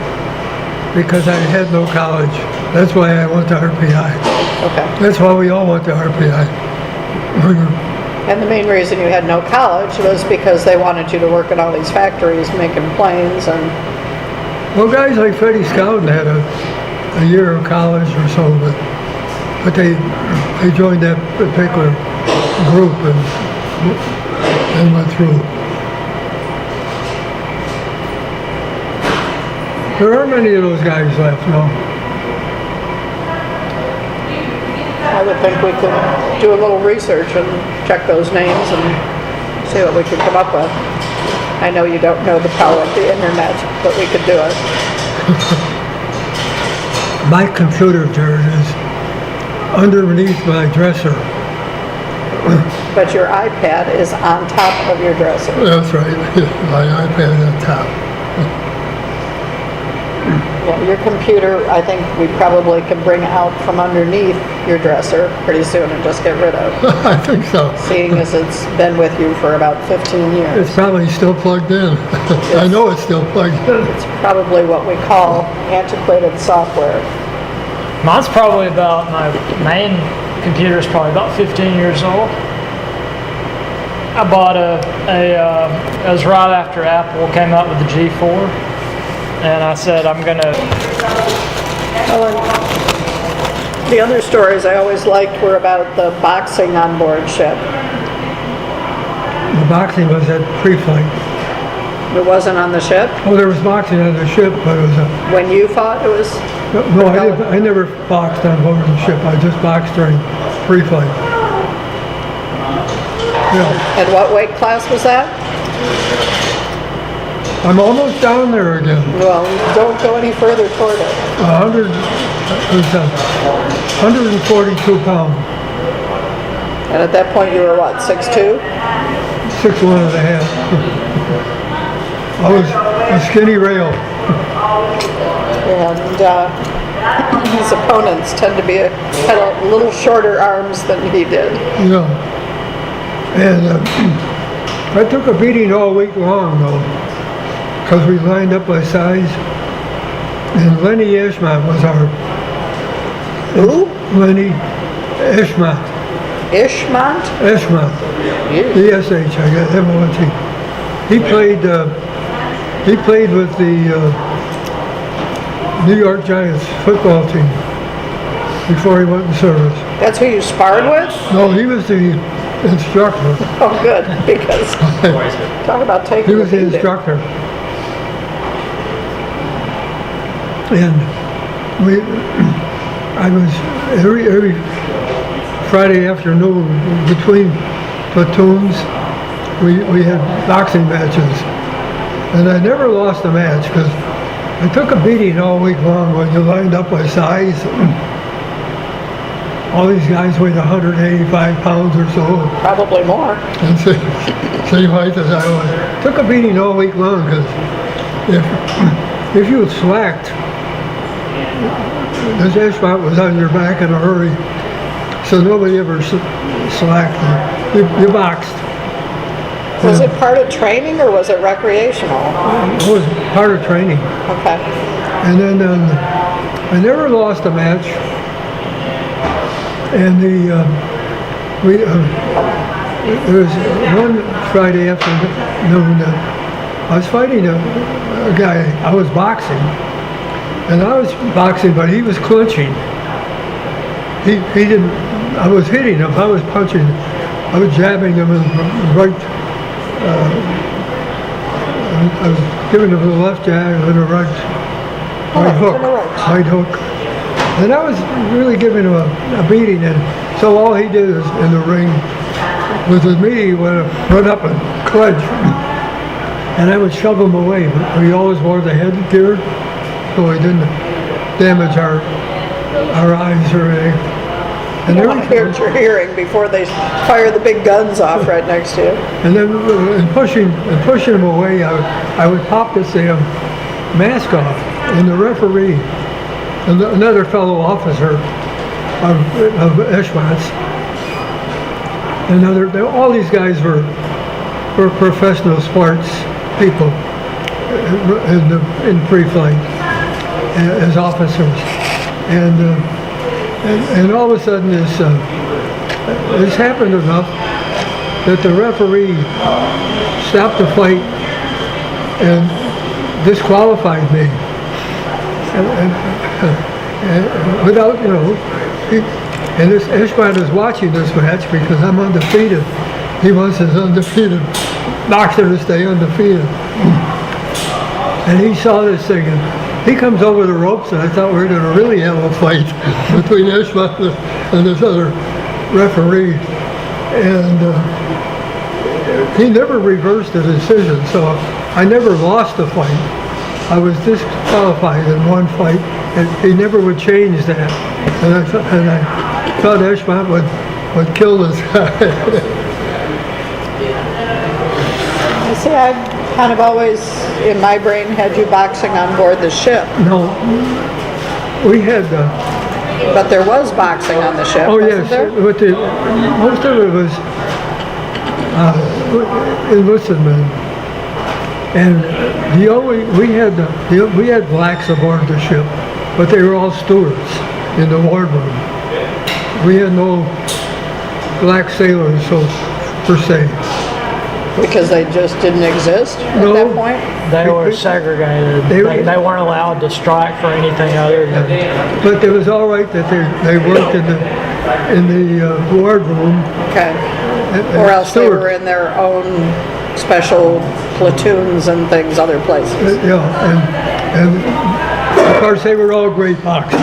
because I had no college. That's why I went to RPI. Okay. That's why we all went to RPI. And the main reason you had no college was because they wanted you to work in all these factories making planes and... Well, guys like Freddie Scouten had a year of college or so, but they joined that particular group and went through. There aren't many of those guys left, no. I would think we could do a little research and check those names and see what we could come up with. I know you don't know the power of the internet, but we could do it. My computer, Jared, is underneath my dresser. But your iPad is on top of your dresser. That's right. My iPad on top. Yeah, your computer, I think we probably can bring out from underneath your dresser pretty soon and just get rid of. I think so. Seeing as it's been with you for about 15 years. It's probably still plugged in. I know it's still plugged in. It's probably what we call antiquated software. Mine's probably about, my main computer is probably about 15 years old. I bought it was right after Apple came out with the G4. And I said, I'm gonna... The other stories I always liked were about the boxing on board ship. The boxing was at pre-flight. It wasn't on the ship? Oh, there was boxing on the ship, but it was a... When you fought, it was... No, I never boxed on board the ship. I just boxed during pre-flight. Yeah. And what weight class was that? I'm almost down there again. Well, don't go any further toward it. 142 pounds. And at that point you were what, 6'2"? 6'1" and a half. I was a skinny rail. And his opponents tend to had a little shorter arms than he did. Yeah. And I took a beating all week long, though, because we lined up by size. And Lenny Ishmat was our... Who? Lenny Ishmat. Ishmat? Ishmat. E-S-H, I got M-O-N-T. He played with the New York Giants football team before he went in service. That's who you sparred with? No, he was the instructor. Oh, good, because talk about taking He was the beating. instructor. And I was every Friday afternoon between platoons, we had boxing matches. And I never lost a match because I took a beating all week long when you lined up by size. All these guys weighed 185 pounds or so. Probably more. And same height as I was. Took a beating all week long because if you had slacked, this Ishmat was on your back in a hurry, so nobody ever slacked. You boxed. Was it part of training or was it recreational? It was part of training. Okay. And then I never lost a match. And there was one Friday afternoon I was fighting a guy. I was boxing. And I was boxing, but he was clinching. He didn't, I was hitting him, I was punching, I was jabbing him in the right, I was giving him the left jab and a right hook. And I was really giving him a beating, and so all he did is, in the ring was with me, he would run up and clinch. And I would shove him away, but we always wore the headgear, so he didn't damage our eyes or anything. And You want to hear what you're hearing before they fire the big guns off right next to you. And then in pushing him away, I would pop this mask off, and the referee, and another fellow officer of Ishmat's, and all these guys were professional sports people in pre-flight as officers, and all of a sudden this happened enough that the referee stopped the fight and disqualified me. And without, you know, and this Ishmael is watching this match because I'm undefeated. He wants his undefeated boxer to stay undefeated. And he saw this thing, and he comes over the ropes, and I thought we were going to really have a fight between Ishmael and this other referee. And he never reversed the decision, so I never lost the fight. I was disqualified in one fight, and he never would change that. And I thought Ishmael would kill this guy. You see, I've kind of always, in my brain, had you boxing on board the ship. No, we had. But there was boxing on the ship, Oh wasn't yes, there? most of it was enlisted men, and we had blacks aboard the ship, but they were all stewards in the wardroom. We had no black sailors, so per se. Because they just didn't exist at No. that point? They were segregated. They- They weren't allowed to strike for anything other than. But it was all right that they worked in the wardroom. Okay. and Or else they steward. were in their own special platoons and things other places. Yeah, and of course they were all great boxers.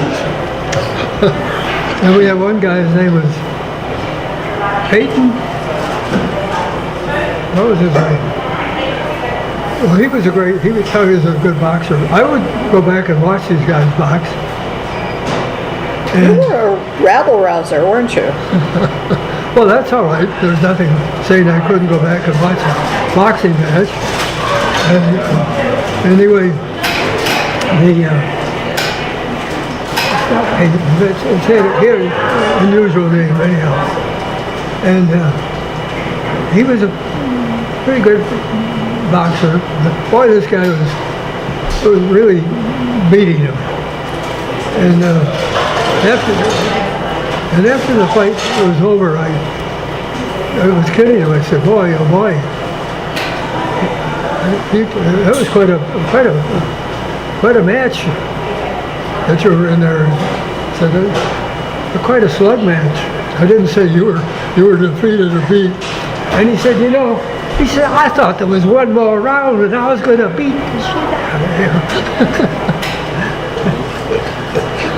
And we had one guy, his name was Peyton. What was his name? Well, he was a good boxer. I would go back and watch these guys box. You And, were a rabble rouser, weren't you? well, that's all right. There's nothing saying I couldn't go back and watch a boxing match. And anyway, it's not Peyton. It's here, unusual name anyhow. And he was a pretty good boxer. But boy, this guy was really beating him. And after the fight was over, I was kidding him. I said, "Boy, oh boy, that was quite a match that you were in there." I said, "Quite a slug match." I didn't say you were defeated or beat. And he said, he said, "I thought there was one more round and I was going to beat the shit out of him."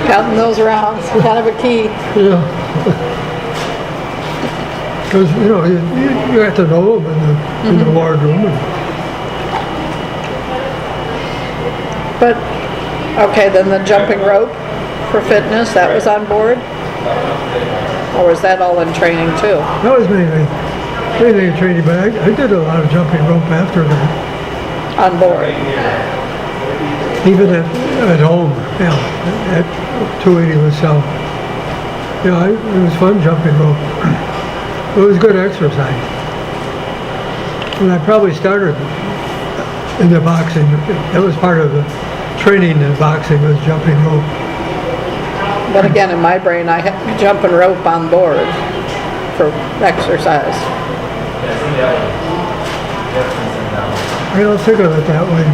Counting those rounds, kind of a key. Yeah. Because, you have to know them in the wardroom. But, okay, then the jumping rope for fitness, that was on board? Or was that all in training too? That was mainly training, but I did a lot of jumping rope after that. On board? Even at home, at 280 myself. It was fun jumping rope. It was good exercise. And I probably started in the boxing. That was part of the training in boxing, was jumping rope. But again, in my brain, I had jumping rope on board for exercise. I don't think of it that way.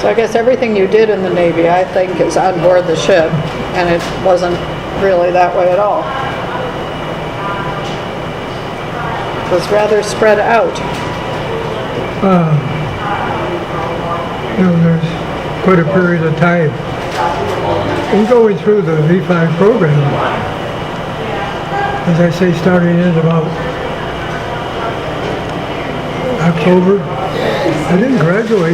So I guess everything you did in the Navy, I think, is on board the ship, and it wasn't really that way at all. It was rather spread out. There's quite a period of time in going through the V5 program. As I say, starting in about October. I didn't graduate